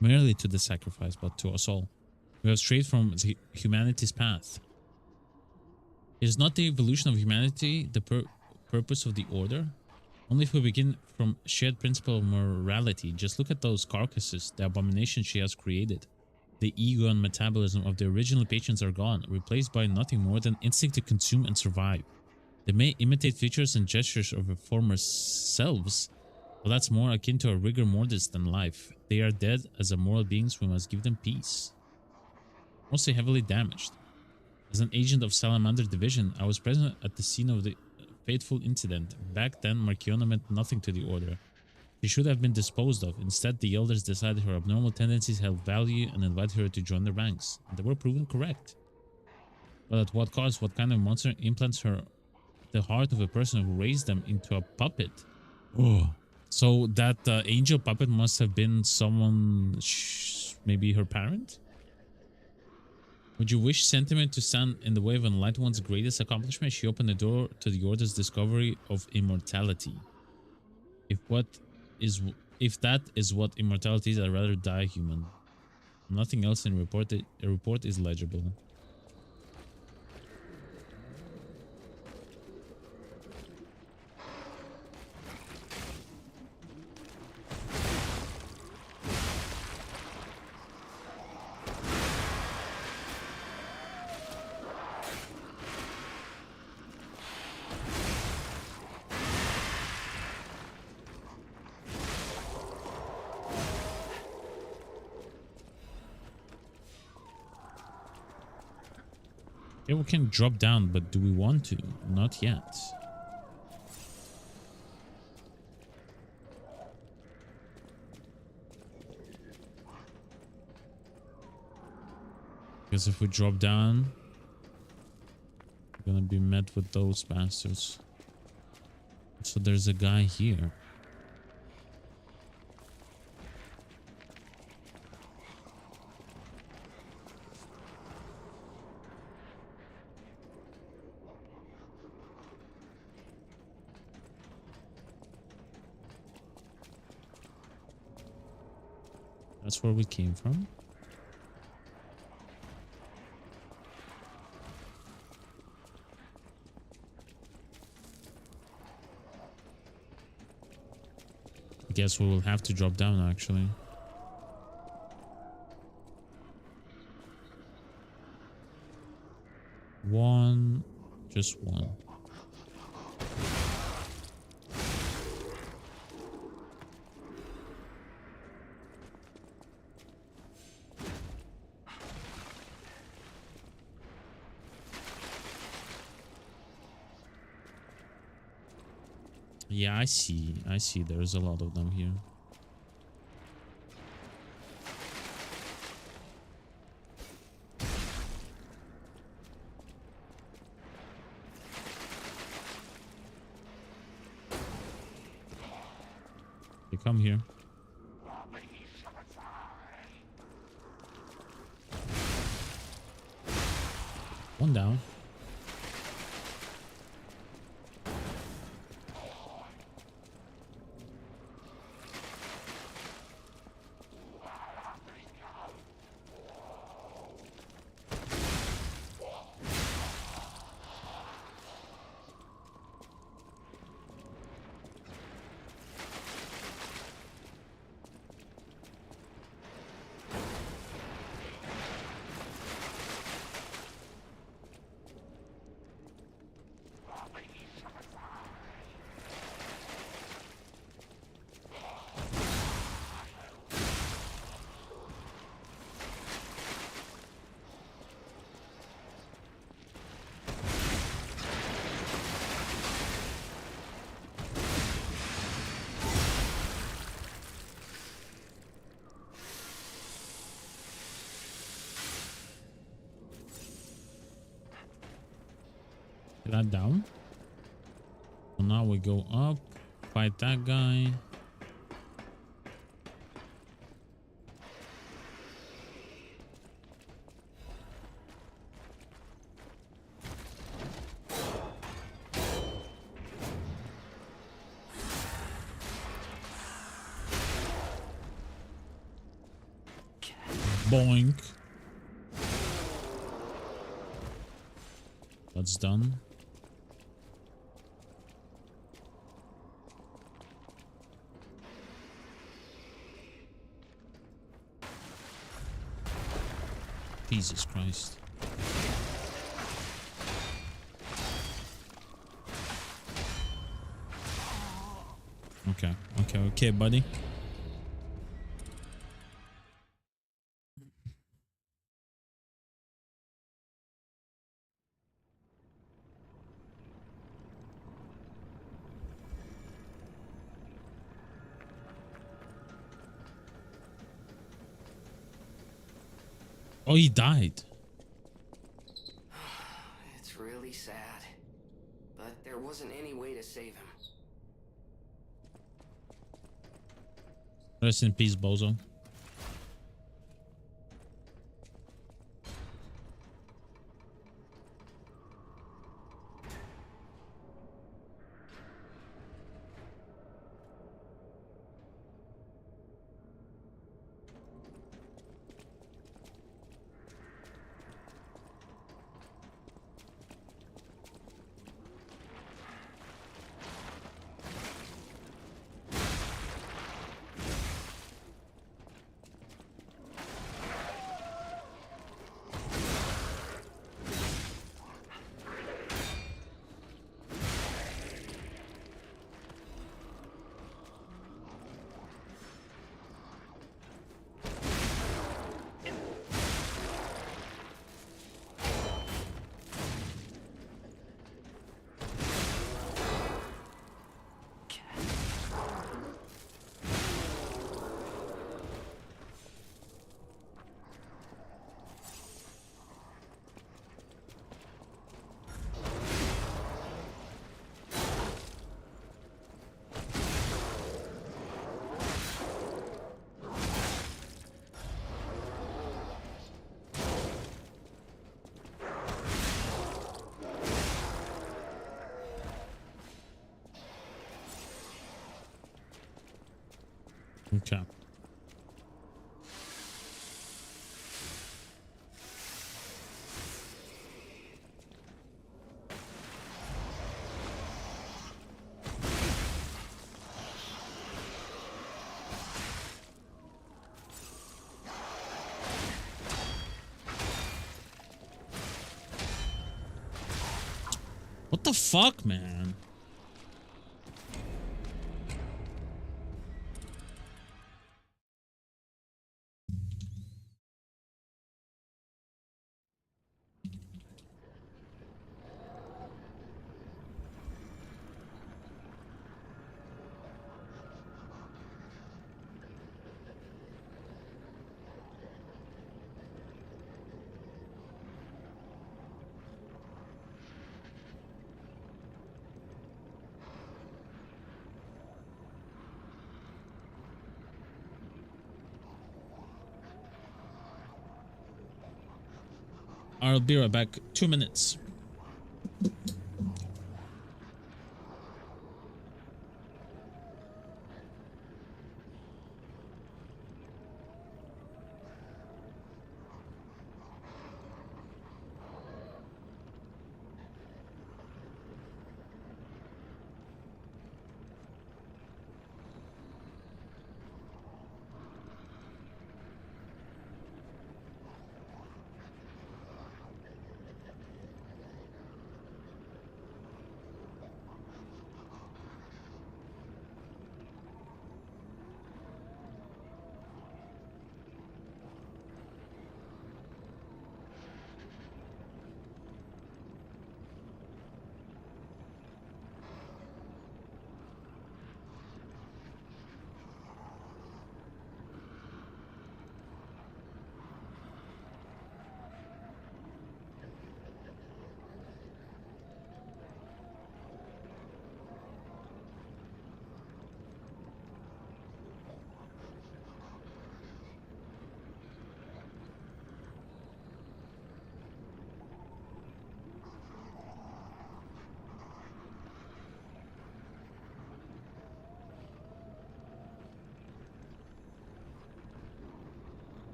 Merely to the sacrifice, but to us all. We have strayed from humanity's path. Is not the evolution of humanity the purpose of the Order? Only if we begin from shared principle of morality. Just look at those carcasses, the abomination she has created. The ego and metabolism of the original patients are gone, replaced by nothing more than instinct to consume and survive. They may imitate features and gestures of their former selves, but that's more akin to a rigor mortis than life. They are dead as immoral beings. We must give them peace. Mostly heavily damaged. As an agent of Salamander Division, I was present at the scene of the fateful incident. Back then, Marciano meant nothing to the Order. She should have been disposed of. Instead, the elders decided her abnormal tendencies held value and invited her to join their ranks. And they were proven correct. But at what cost? What kind of monster implants the heart of a person who raised them into a puppet? Oh. So that angel puppet must have been someone, maybe her parent? Would you wish sentiment to stand in the way of Enlightened One's greatest accomplishment? She opened the door to the Order's discovery of immortality. If that is what immortality is, I'd rather die human. Nothing else in report. A report is legible. Yeah, we can drop down, but do we want to? Not yet. Because if we drop down, we're gonna be met with those bastards. So there's a guy here. That's where we came from. I guess we will have to drop down actually. One, just one. Yeah, I see. There's a lot of them here. They come here. One down. Get that down. So now we go up, fight that guy. Boink. That's done. Jesus Christ. Okay, buddy. Oh, he died. It's really sad. But there wasn't any way to save him. Rest in peace, Bozo. Okay. What the fuck, man? I'll be right back. 2 minutes.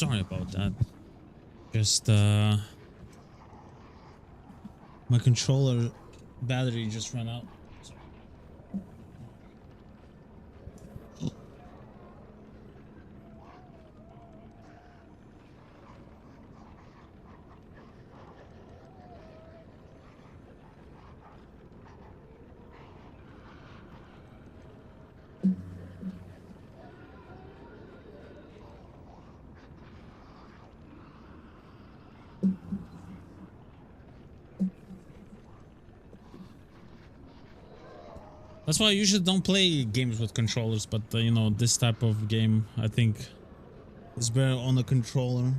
sorry about that. Just my controller battery just ran out. That's why I usually don't play games with controllers, but you know, this type of game I think is better on a controller.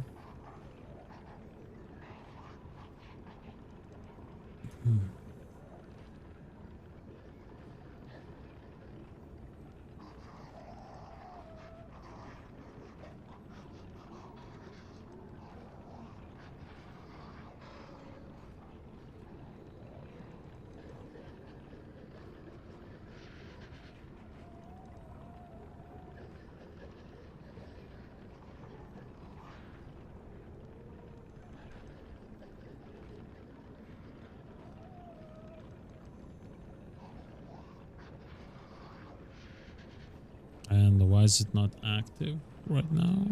And why is it not active right now?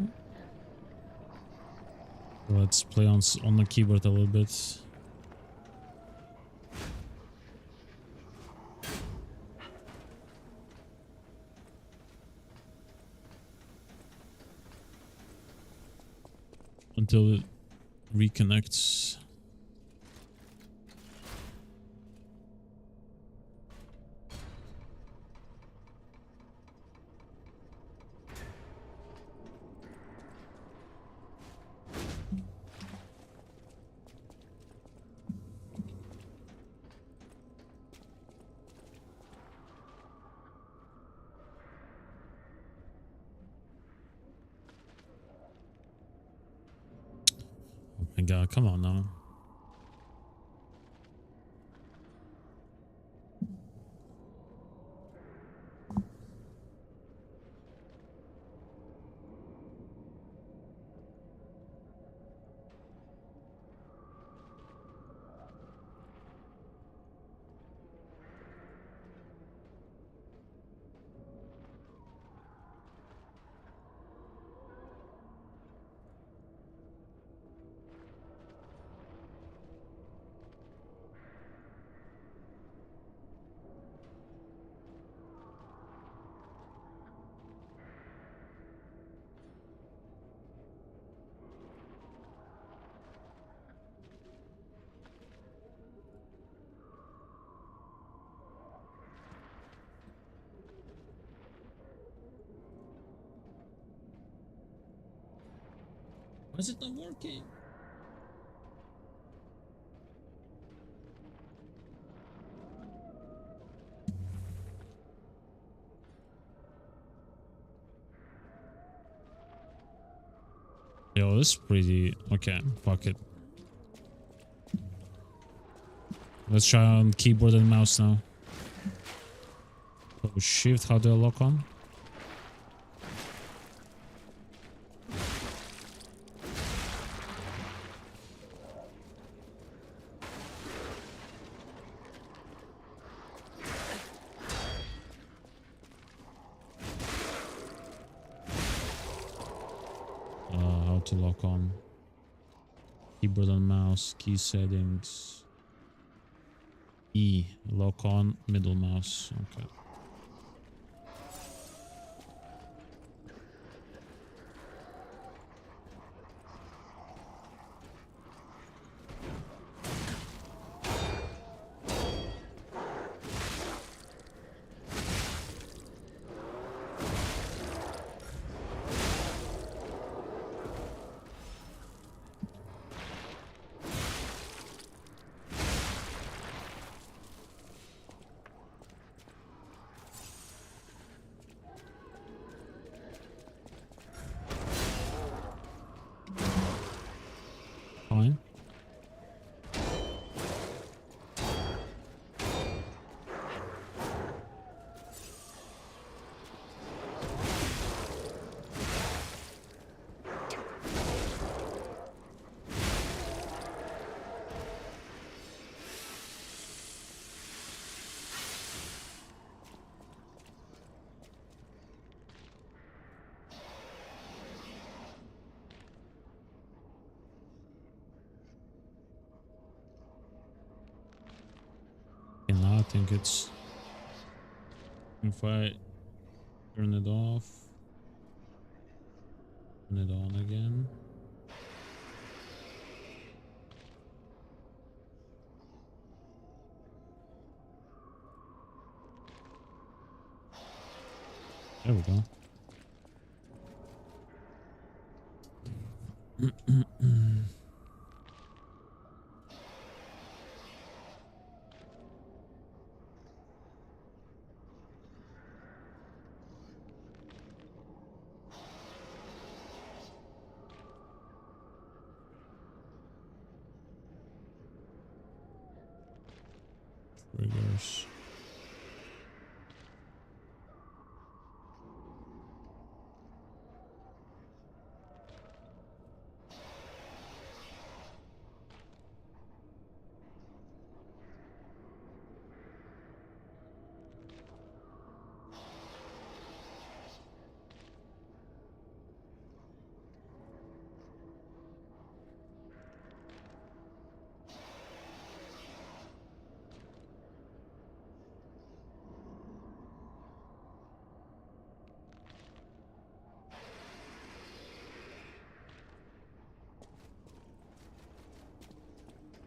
Let's play on the keyboard a little bit. Until it reconnects. My God, come on now. Why is it not working? Yo, this is pretty... Okay, fuck it. Let's try on keyboard and mouse now. Oh, shift, how do I lock on? How to lock on. Keyboard and mouse, key settings. E, lock on, middle mouse. Okay. think it's... If I turn it off, turn it on again. There we go. Triggers.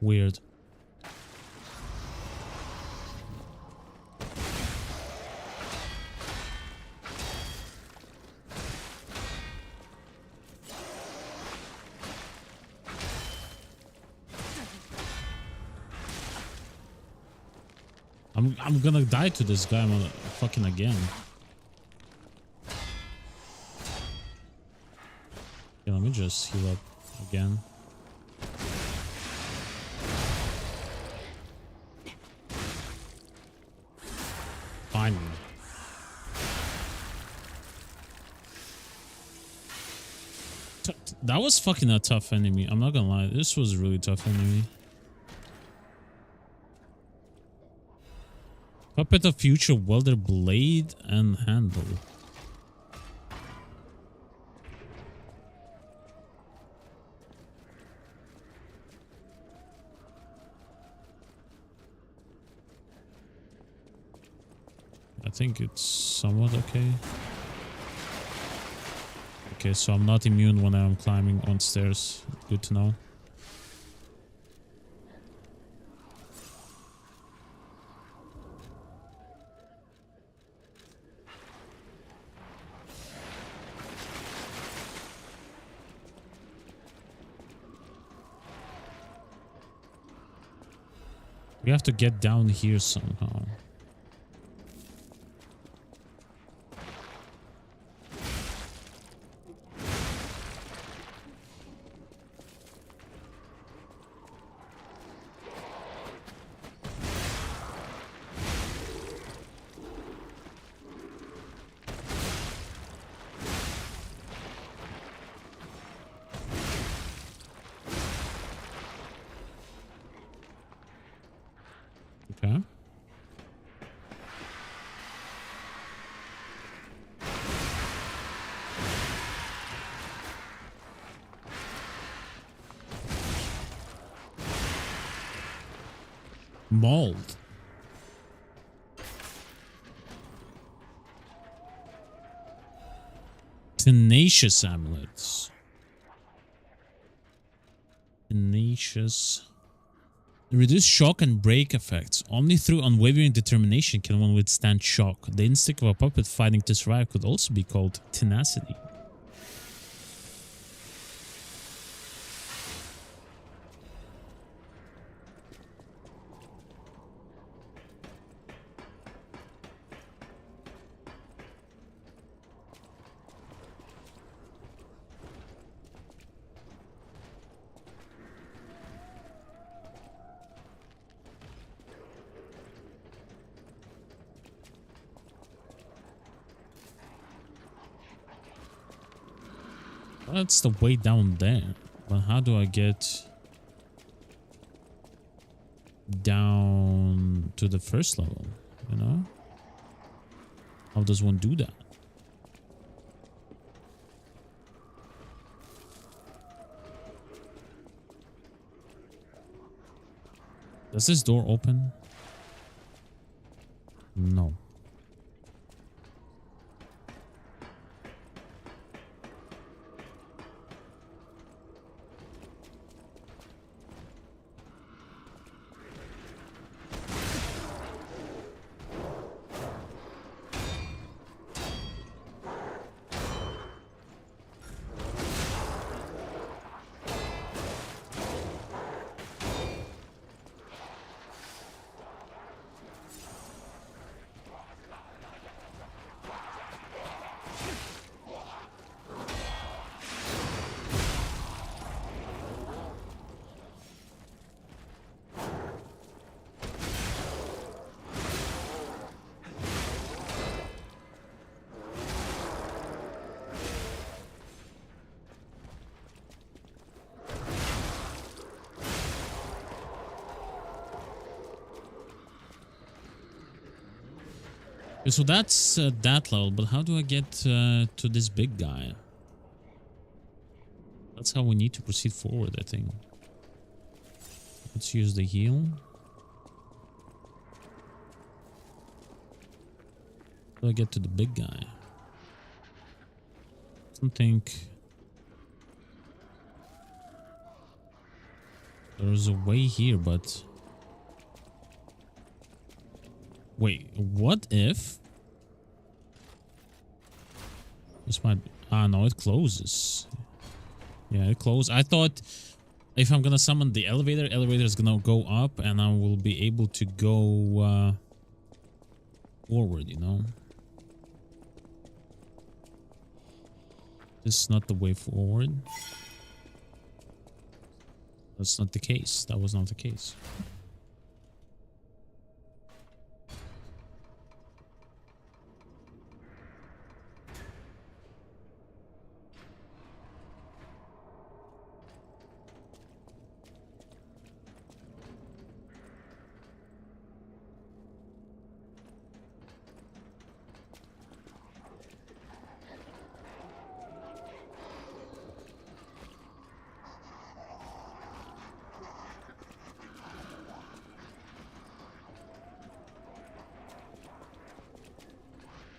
Weird. I'm gonna die to this guy fucking again. Yeah, let me just heal up again. Fine. That was fucking a tough enemy. I'm not gonna lie. This was a really tough enemy. Puppet of Future Welder blade and handle. I think it's somewhat okay. Okay, so I'm not immune when I'm climbing on stairs. Good to know. We have to get down here somehow. Okay. Mold. Tenacious amulets. Tenacious. Reduce shock and break effects. Only through unwavering determination can one withstand shock. The instinct of a puppet fighting to survive could also be called tenacity. That's the way down there. But how do I get down to the first level? You know? How does one do that? Does this door open? No. Okay, so that's that level, but how do I get to this big guy? That's how we need to proceed forward, I think. Let's use the heal. How do I get to the big guy? I don't think there's a way here, but wait, what if this might... Ah, no, it closes. Yeah, it closed. I thought if I'm gonna summon the elevator is gonna go up and I will be able to go forward, you know? This is not the way forward. That's not the case. That was not the case.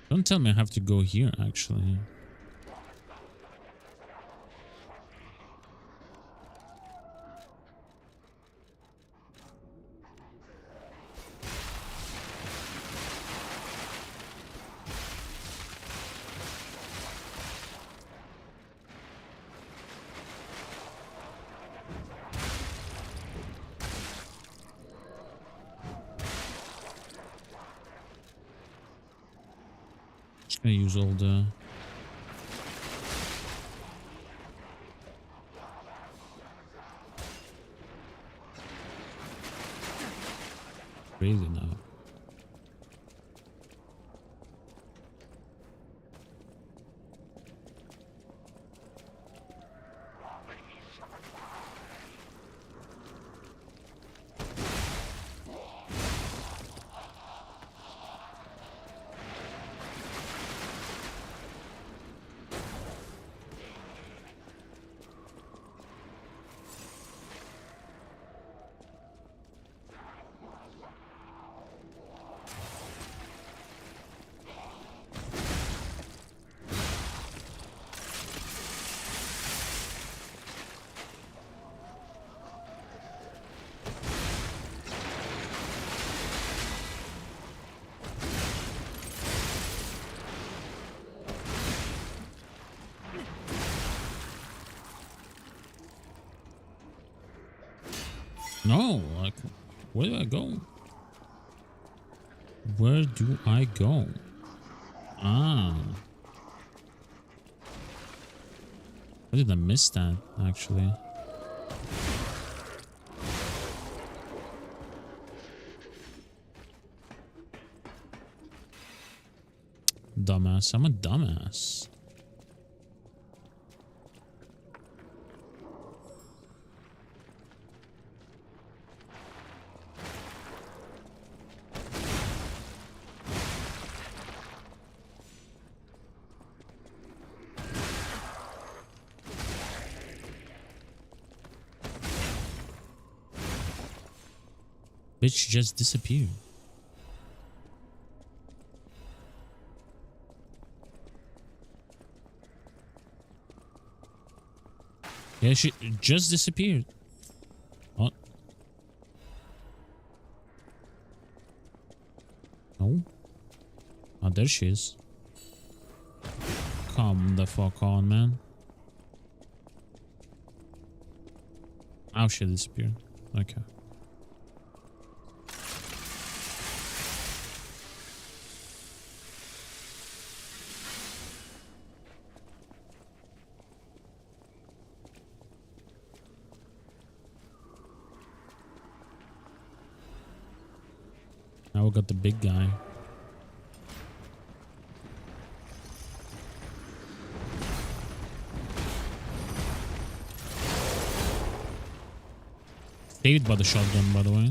Don't tell me I have to go here, actually. I use all the... Really now. No, like, where do I go? Where do I go? Ah. How did I miss that, actually? Dumbass. I'm a dumbass. Bitch just disappeared. Yeah, she just disappeared. Oh. No. Oh, there she is. Come the fuck on, man. Oh, she disappeared. Okay. Now we got the big guy. Saved by the shotgun, by the way.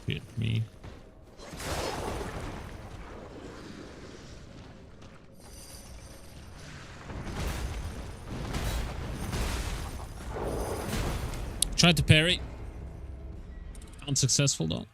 Hit me. Tried to parry. Unsuccessful though.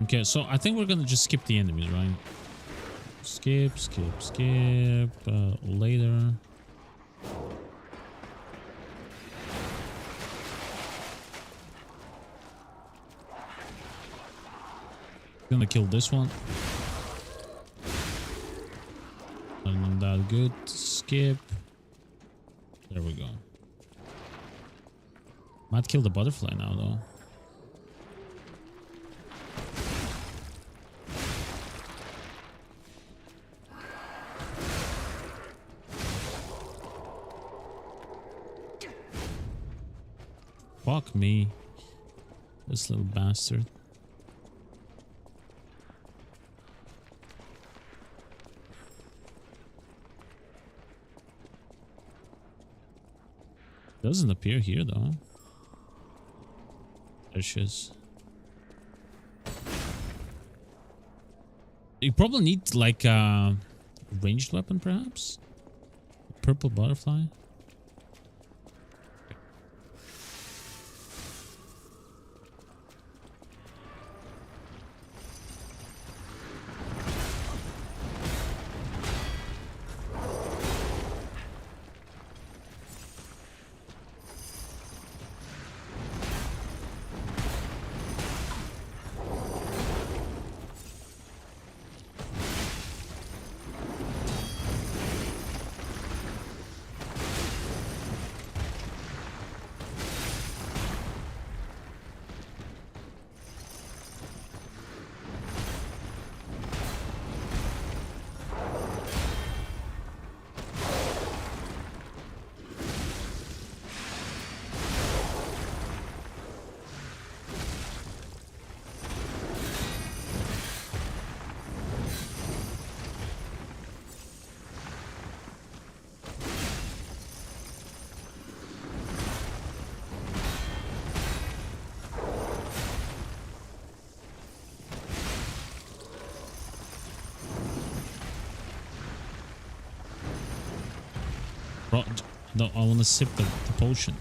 Okay, so I think we're gonna just skip the enemies, right? Skip. Later. Gonna kill this one. Not that good. Skip. There we go. Might kill the butterfly now, though. Fuck me. This little bastard. Doesn't appear here though. There she is. You probably need like a ranged weapon perhaps? Purple butterfly. Oh, no, I want to sip the potion.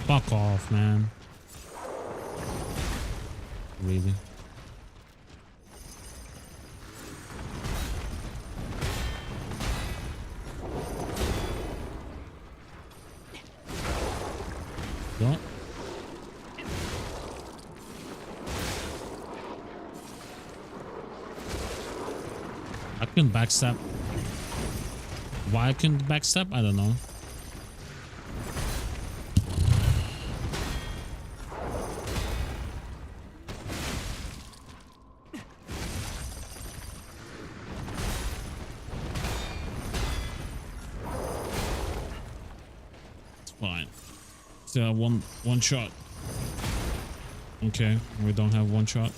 Fuck off, man. Really? What? I couldn't backstab. Why I couldn't backstab? I don't know. Fine. Still have one shot. Okay, we don't have one shot.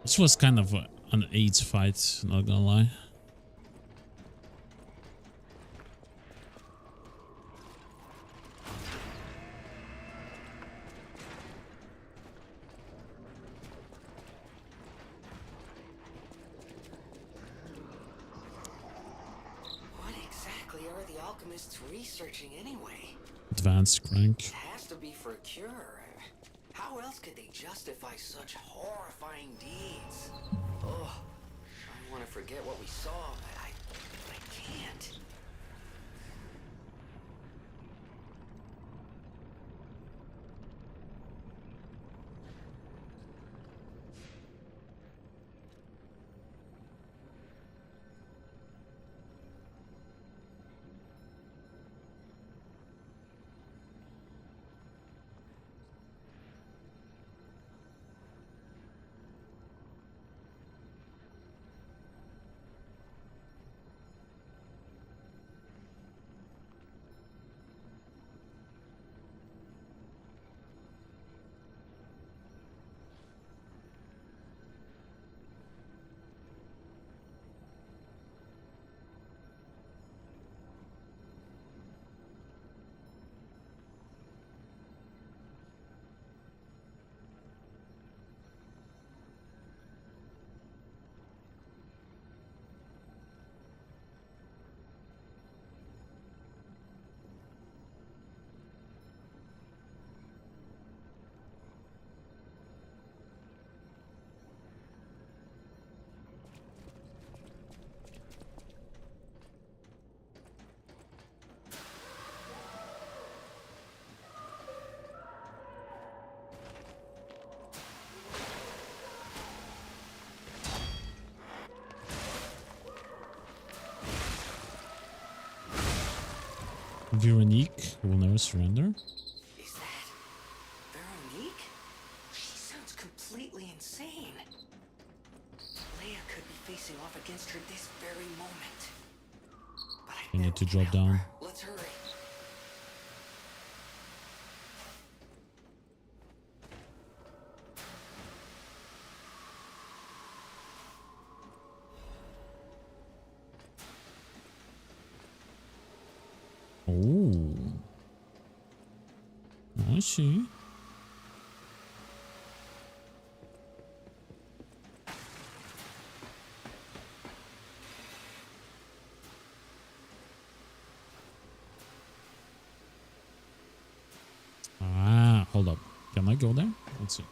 This was kind of an AIDS fight, not gonna lie. What exactly are the alchemists researching anyway? Advanced crank. It has to be for a cure. How else could they justify such horrifying deeds? Oh, I want to forget what we saw, but I can't. Veronique will never surrender. Is that Veronique? She sounds completely insane. Leia could be facing off against her this very moment. But I You need to bet we drop can help down. her. Let's hurry. Oh, I see. Ah, hold up. Can I go there? Let's see.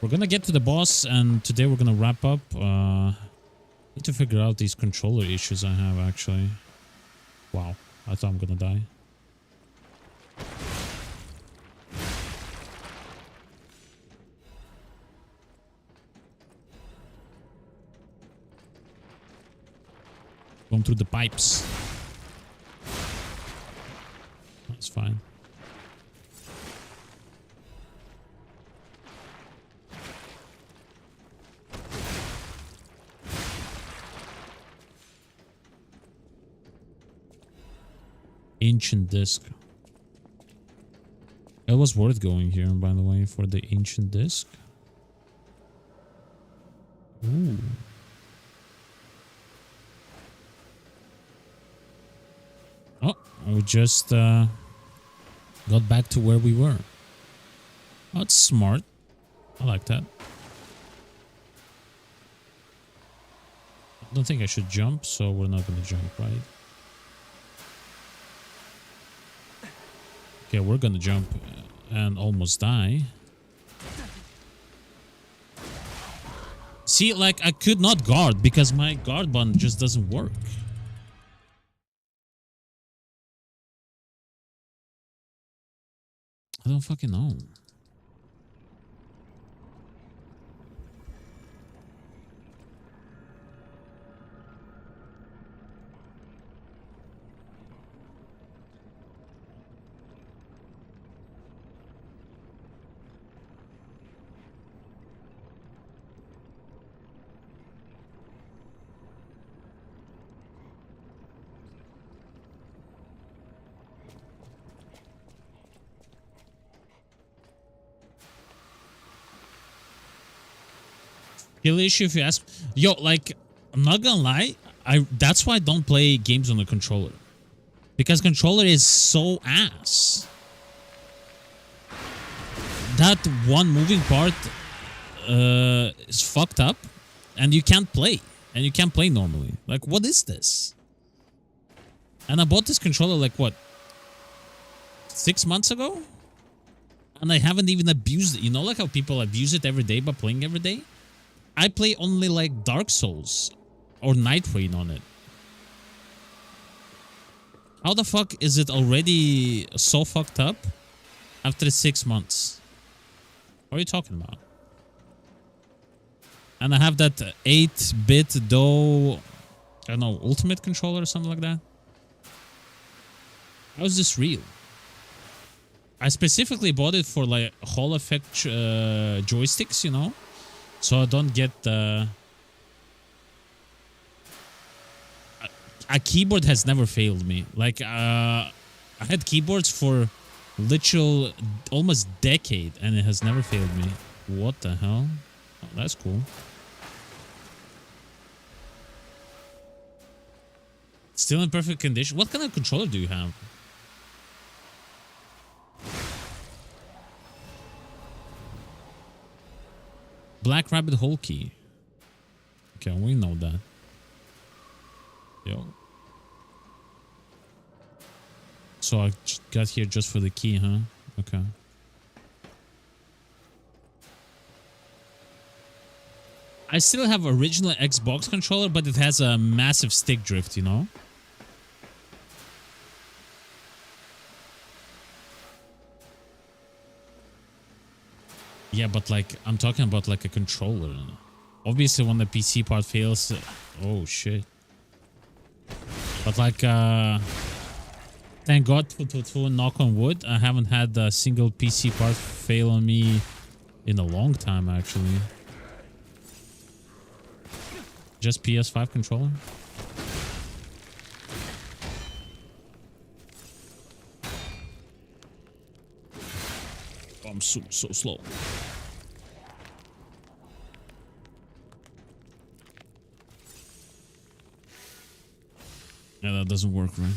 We're gonna get to the boss, and today we're gonna wrap up. Need to figure out these controller issues I have, actually. Wow, I thought I'm gonna die. Going through the pipes. It's fine. Ancient disc. It was worth going here, by the way, for the ancient disc. Ooh. Oh, we just got back to where we were. Oh, that's smart. I like that. I don't think I should jump, so we're not gonna jump, right? Okay, we're gonna jump and almost die. See, like, I could not guard because my guard button just doesn't work. I don't fucking know. Skill issue, if you ask. Yo, like, I'm not gonna lie. That's why I don't play games on the controller. Because controller is so ass. That one moving part is fucked up. And you can't play. And you can't play normally. Like, what is this? And I bought this controller, like, what? 6 months ago? And I haven't even abused it. You know, like how people abuse it every day by playing every day? I play only like Dark Souls or Night Rain on it. How the fuck is it already so fucked up after 6 months? What are you talking about? And I have that 8-bit DOE, I don't know, Ultimate controller or something like that. How is this real? I specifically bought it for like Hall Effect joysticks, you know? So I don't get a keyboard has never failed me. Like I had keyboards for literal almost decade and it has never failed me. What the hell? Oh, that's cool. Still in perfect condition. What kind of controller do you have? Black Rabbit hole key. Okay, we know that. Yo. So I got here just for the key, huh? Okay. I still have original Xbox controller, but it has a massive stick drift, you know? Yeah, but like, I'm talking about like a controller. Obviously, when the PC part fails... oh, shit. But like, thank God, to knock on wood, I haven't had a single PC part fail on me in a long time, actually. Just PS5 controller. Oh, I'm so slow. Yeah, that doesn't work, right?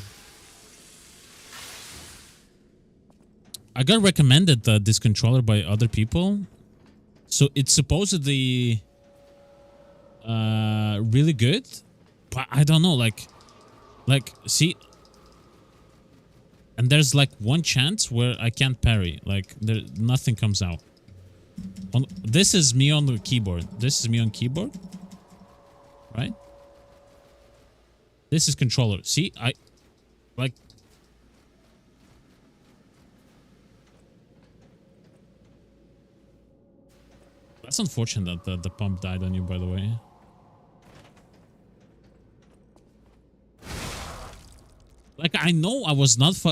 I got recommended this controller by other people. So it's supposedly really good. But I don't know, like see, and there's like one chance where I can't parry. Like nothing comes out. This is me on the keyboard. This is me on keyboard. Right? This is controller. See, I like. That's unfortunate that the pump died on you, by the way. Like, I know I was not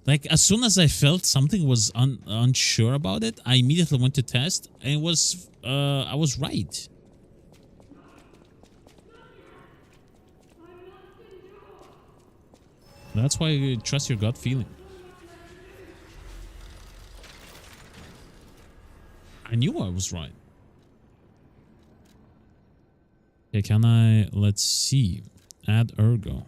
like, as soon as I felt something was unsure about it, I immediately went to test, and it was I was right. That's why you trust your gut feeling. I knew I was right. Okay, can I, let's see, add ergo.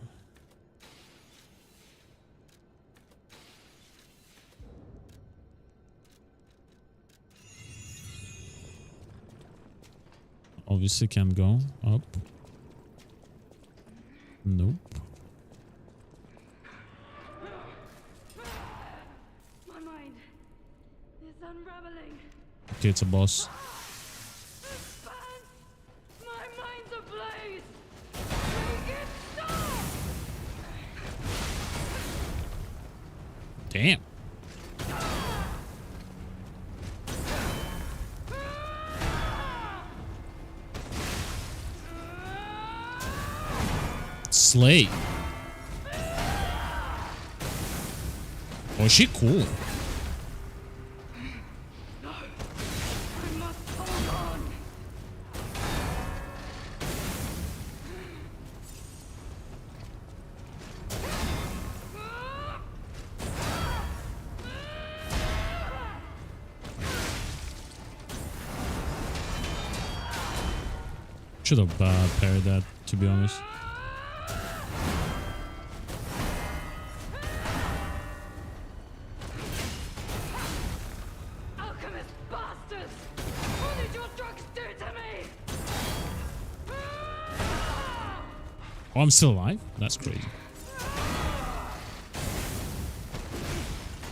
Obviously can't go up. Nope. My mind is unraveling. Okay, it's a boss. My mind's ablaze. Make it stop. Damn. Slay. Oh, is she cool? I must hold on. Should have parried that, to be honest. Alchemist bastards! What did your drugs do to me? Oh, I'm still alive? That's crazy.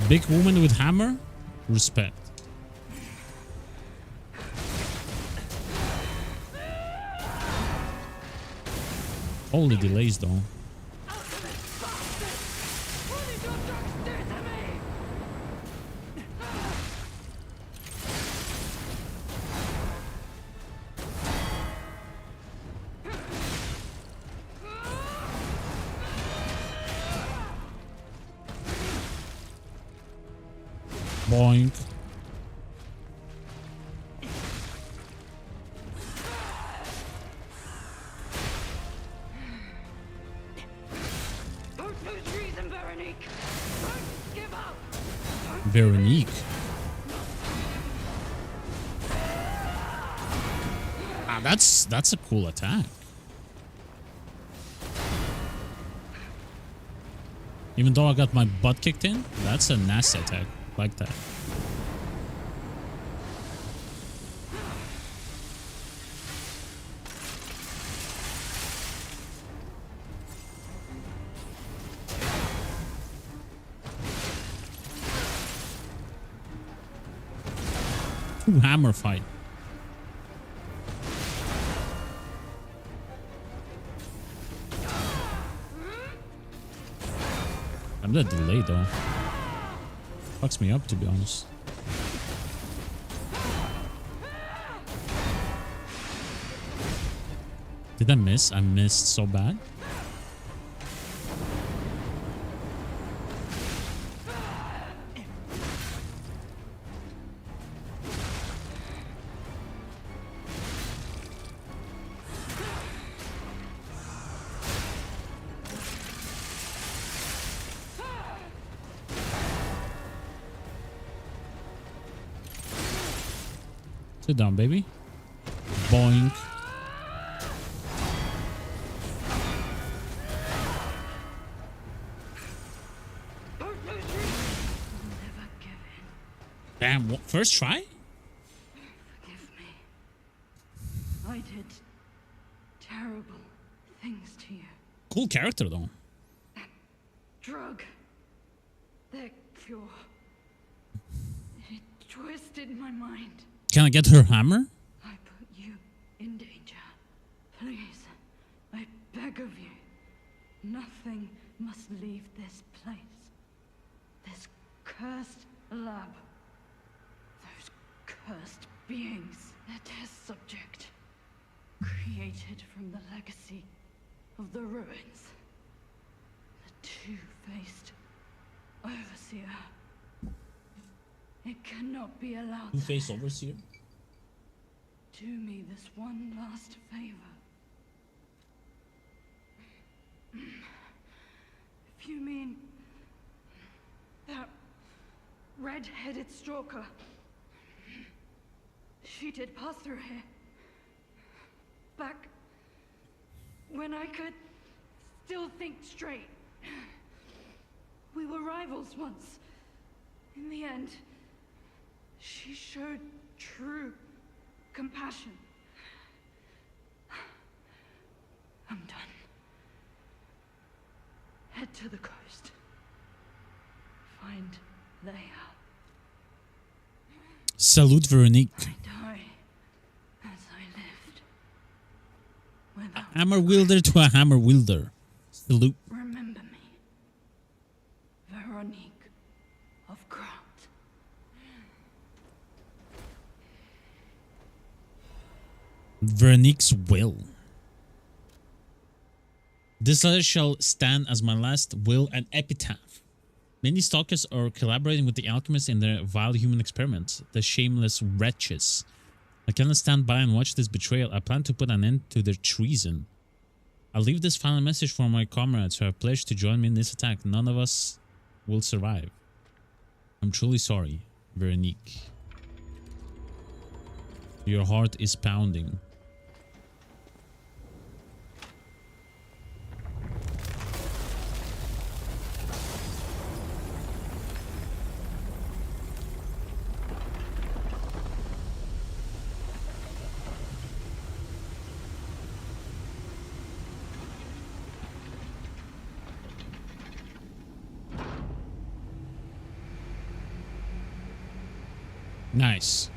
Big woman with hammer? Respect. Only delays though. Alchemist bastards! What did your drugs do to me? Boink. Don't lose reason, Veronique. Don't give up. Veronique. Ah, that's a cool attack. Even though I got my butt kicked in, that's a nasty attack. Like that. Hammer fight. I'm that delay though. Fucks me up, to be honest. Did I miss? I missed so bad. Sit down, baby. Boink. Don't lose reason. Never give in. Damn, what, first try? Forgive me. I did terrible things to you. Cool character though. Drug. Their cure. It twisted my mind. Can I get her hammer? I put you in danger. Please, I beg of you. Nothing must leave this place. This cursed lab. Those cursed beings. Their test subject. Created from the legacy of the ruins. The Two-faced overseer. It cannot be allowed. Two-faced overseer? Do me this one last favor. If you mean that red-headed stalker, she did pass through here. Back when I could still think straight. We were rivals once. In the end, she showed true compassion. I'm done. Head to the coast. Find Leia. Salute, Veronique. I die as I lived. Without Hammer wielder to a hammer wielder. Salute. remember me. Veronique of Grant. Veronique's will. This letter shall stand as my last will and epitaph. Many stalkers are collaborating with the alchemists in their vile human experiments, the shameless wretches. I cannot stand by and watch this betrayal. I plan to put an end to their treason. I'll leave this final message for my comrades who have pledged to join me in this attack. None of us will survive. I'm truly sorry, Veronique. Your heart is pounding. Nice.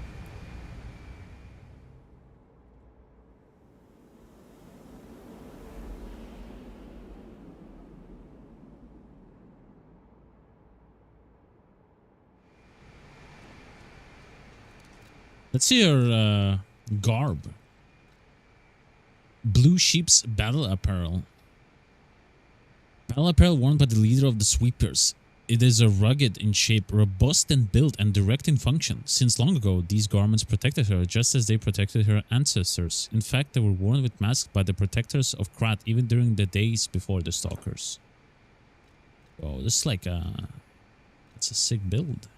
Let's see her garb. Blue Sheep's battle apparel. Battle apparel worn by the leader of the Sweepers. It is a rugged in shape, robust in build, and direct in function. Since long ago, these garments protected her just as they protected her ancestors. In fact, they were worn with masks by the protectors of Krat even during the days before the Stalkers. Oh, this is like a... It's a sick build.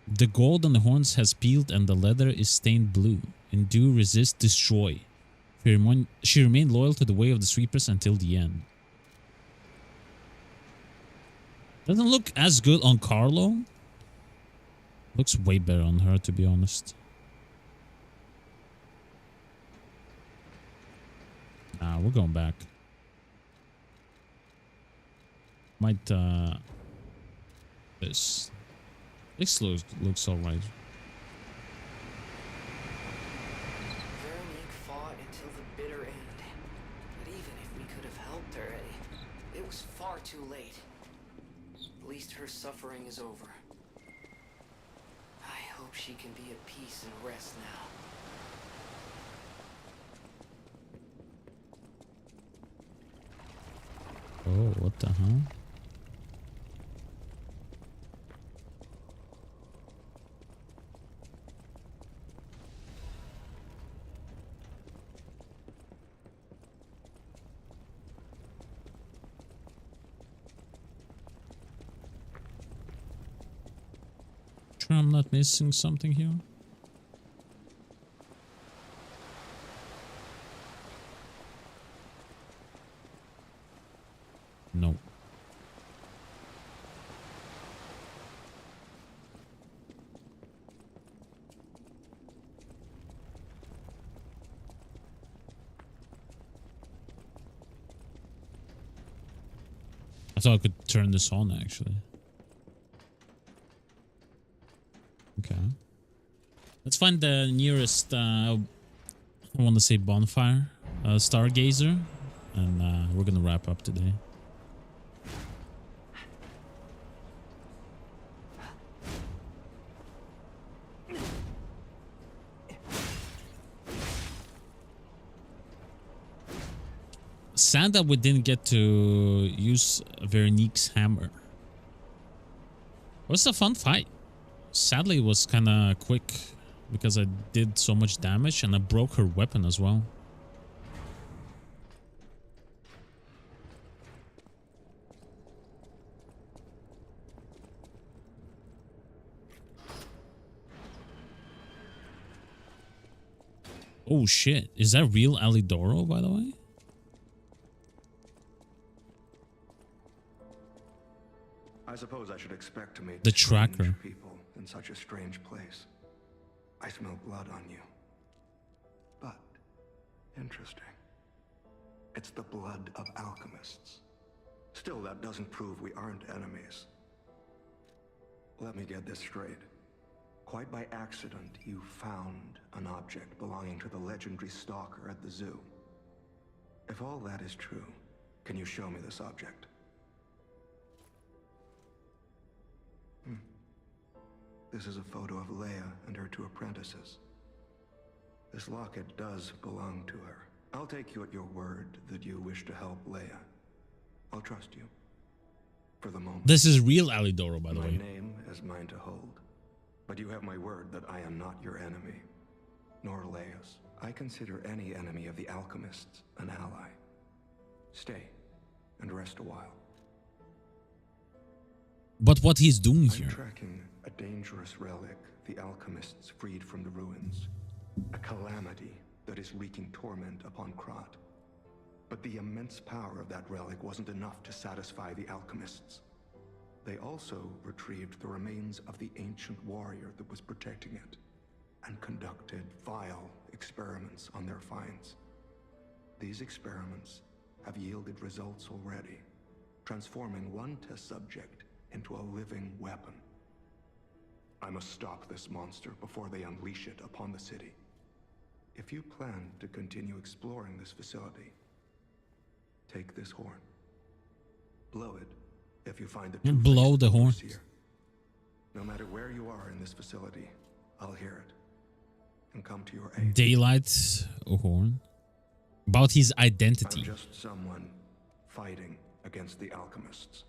The gold on the horns has peeled and the leather is stained blue. Endure, resist, destroy. She remained loyal to the way of the Sweepers until the end. Doesn't look as good on Carlo. Looks way better on her, to be honest. Nah, we're going back. Might, this looks alright. Veronique fought until the bitter end. But even if we could have helped her, it was far too late. At least her suffering is over. I hope she can be at peace and rest now. Oh, what the hell? Sure I'm not missing something here. No. I thought I could turn this on actually. Okay. Let's find the nearest, I want to say bonfire, stargazer, and we're gonna wrap up today. Sad that we didn't get to use Veronique's hammer. It was a fun fight. Sadly, it was kind of quick because I did so much damage and I broke her weapon as well. Oh shit, is that real Alidoro, by the way? I suppose I should expect to meet The strange tracker. people in such a strange place. I smell blood on you. But interesting. It's the blood of alchemists. Still, that doesn't prove we aren't enemies. Let me get this straight. Quite by accident, you found an object belonging to the legendary stalker at the zoo. If all that is true, can you show me this object? This is a photo of Leia and her 2 apprentices. This locket does belong to her. I'll take you at your word that you wish to help Leia. I'll trust you. For the moment. This is real Alidoro, by the My way. name is mine to hold. But you have my word that I am not your enemy. Nor Leia's. I consider any enemy of the alchemists an ally. Stay and rest a while. But what he's doing I'm here. tracking a dangerous relic the alchemists freed from the ruins. A calamity that is wreaking torment upon Krat. But the immense power of that relic wasn't enough to satisfy the alchemists. They also retrieved the remains of the ancient warrior that was protecting it, and conducted vile experiments on their finds. These experiments have yielded results already, transforming one test subject into a living weapon. I must stop this monster before they unleash it upon the city. If you plan to continue exploring this facility, take this horn. Blow it if you find the And blow the horn. here. No matter where you are in this facility, I'll hear it and come to your aid. Daylight horn. About his I'm identity. just someone fighting against the alchemists.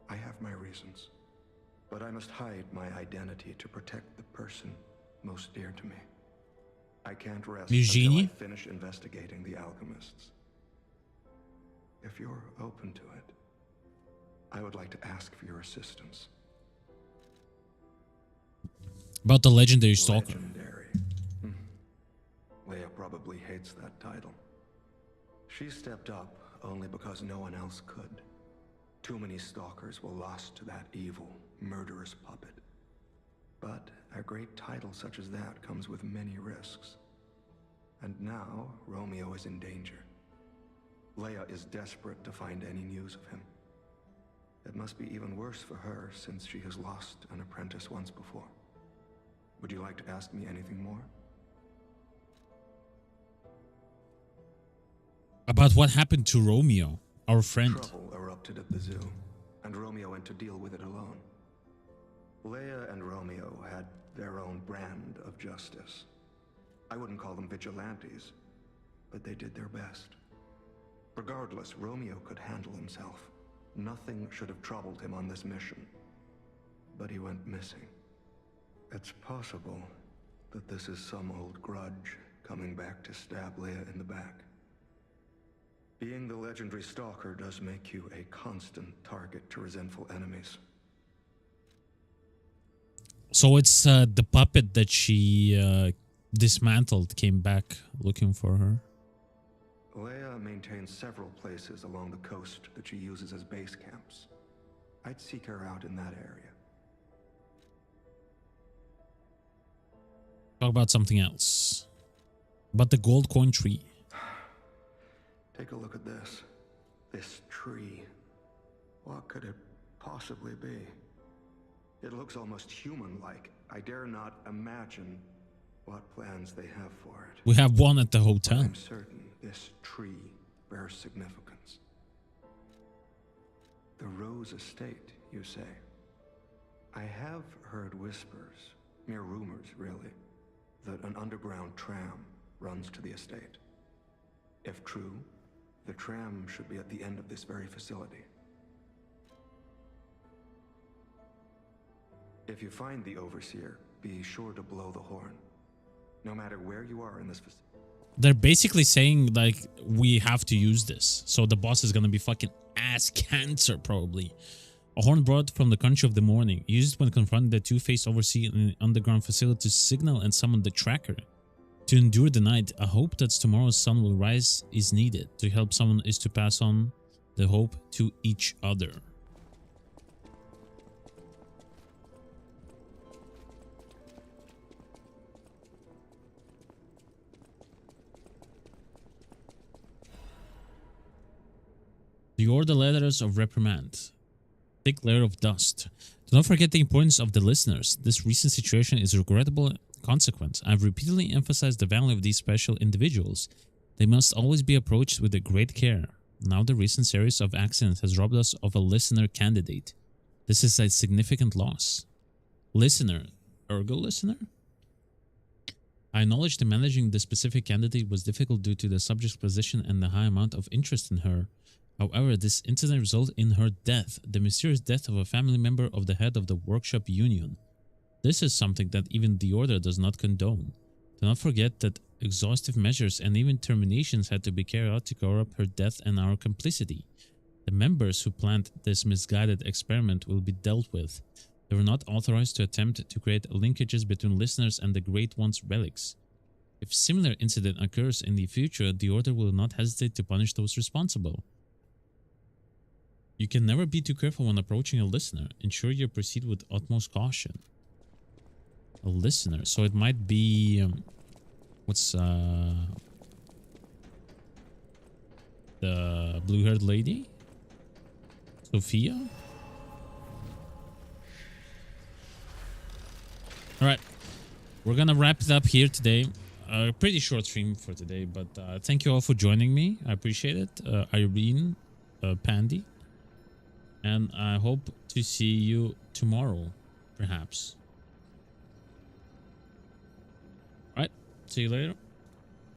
I have my reasons, but I must hide my identity to protect the person most dear to me. I can't rest Eugenie? until I finish investigating the alchemists. If you're open to it, I would like to ask for your assistance. About the legendary stalker. Legendary. Leia probably hates that title. She stepped up only because no one else could. Too many stalkers were lost to that evil, murderous puppet. But a great title such as that comes with many risks. And now, Romeo is in danger. Leia is desperate to find any news of him. It must be even worse for her since she has lost an apprentice once before. Would you like to ask me anything more? About what happened to Romeo, our friend. Trouble erupted at the zoo, and Romeo went to deal with it alone. Leia and Romeo had their own brand of justice. I wouldn't call them vigilantes, but they did their best. Regardless, Romeo could handle himself. Nothing should have troubled him on this mission. But he went missing. It's possible that this is some old grudge coming back to stab Leia in the back. Being the legendary stalker does make you a constant target to resentful enemies. So it's the puppet that she dismantled came back looking for her. Leia maintains several places along the coast that she uses as base camps. I'd seek her out in that area. Talk about something else. About the gold coin tree. Take a look at this. This tree. What could it possibly be? It looks almost human-like. I dare not imagine what plans they have for it. We have one at the But hotel. I'm certain this tree bears significance. The Rose Estate, you say? I have heard whispers, mere rumors really, that an underground tram runs to the estate. If true, The tram should be at the end of this very facility. If you find the Overseer, be sure to blow the horn. No matter where you are in this facility. They're basically saying, like, we have to use this. So the boss is gonna be fucking ass cancer, probably. A horn brought from the country of the morning, used when confronting the two-faced Overseer in an underground facility to signal and summon the tracker. To endure the night, a hope that tomorrow's sun will rise is needed. To help someone is to pass on the hope to each other. The Order letters of reprimand. Thick layer of dust. Do not forget the importance of the listeners. This recent situation is a regrettable consequence. I have repeatedly emphasized the value of these special individuals. They must always be approached with great care. Now the recent series of accidents has robbed us of a listener candidate. This is a significant loss. Listener. Ergo listener? I acknowledge that managing the specific candidate was difficult due to the subject's position and the high amount of interest in her. However, this incident resulted in her death, the mysterious death of a family member of the head of the workshop union. This is something that even the Order does not condone. Do not forget that exhaustive measures and even terminations had to be carried out to cover up her death and our complicity. The members who planned this misguided experiment will be dealt with. They were not authorized to attempt to create linkages between listeners and the Great One's relics. If similar incident occurs in the future, the Order will not hesitate to punish those responsible. You can never be too careful when approaching a listener. Ensure you proceed with utmost caution. A listener, so it might be what's the blue-haired lady? Sophia? Alright, we're gonna wrap it up here today. Pretty short stream for today, but thank you all for joining me. I appreciate it. Irene, Pandy. And I hope to see you tomorrow, perhaps. All right, see you later.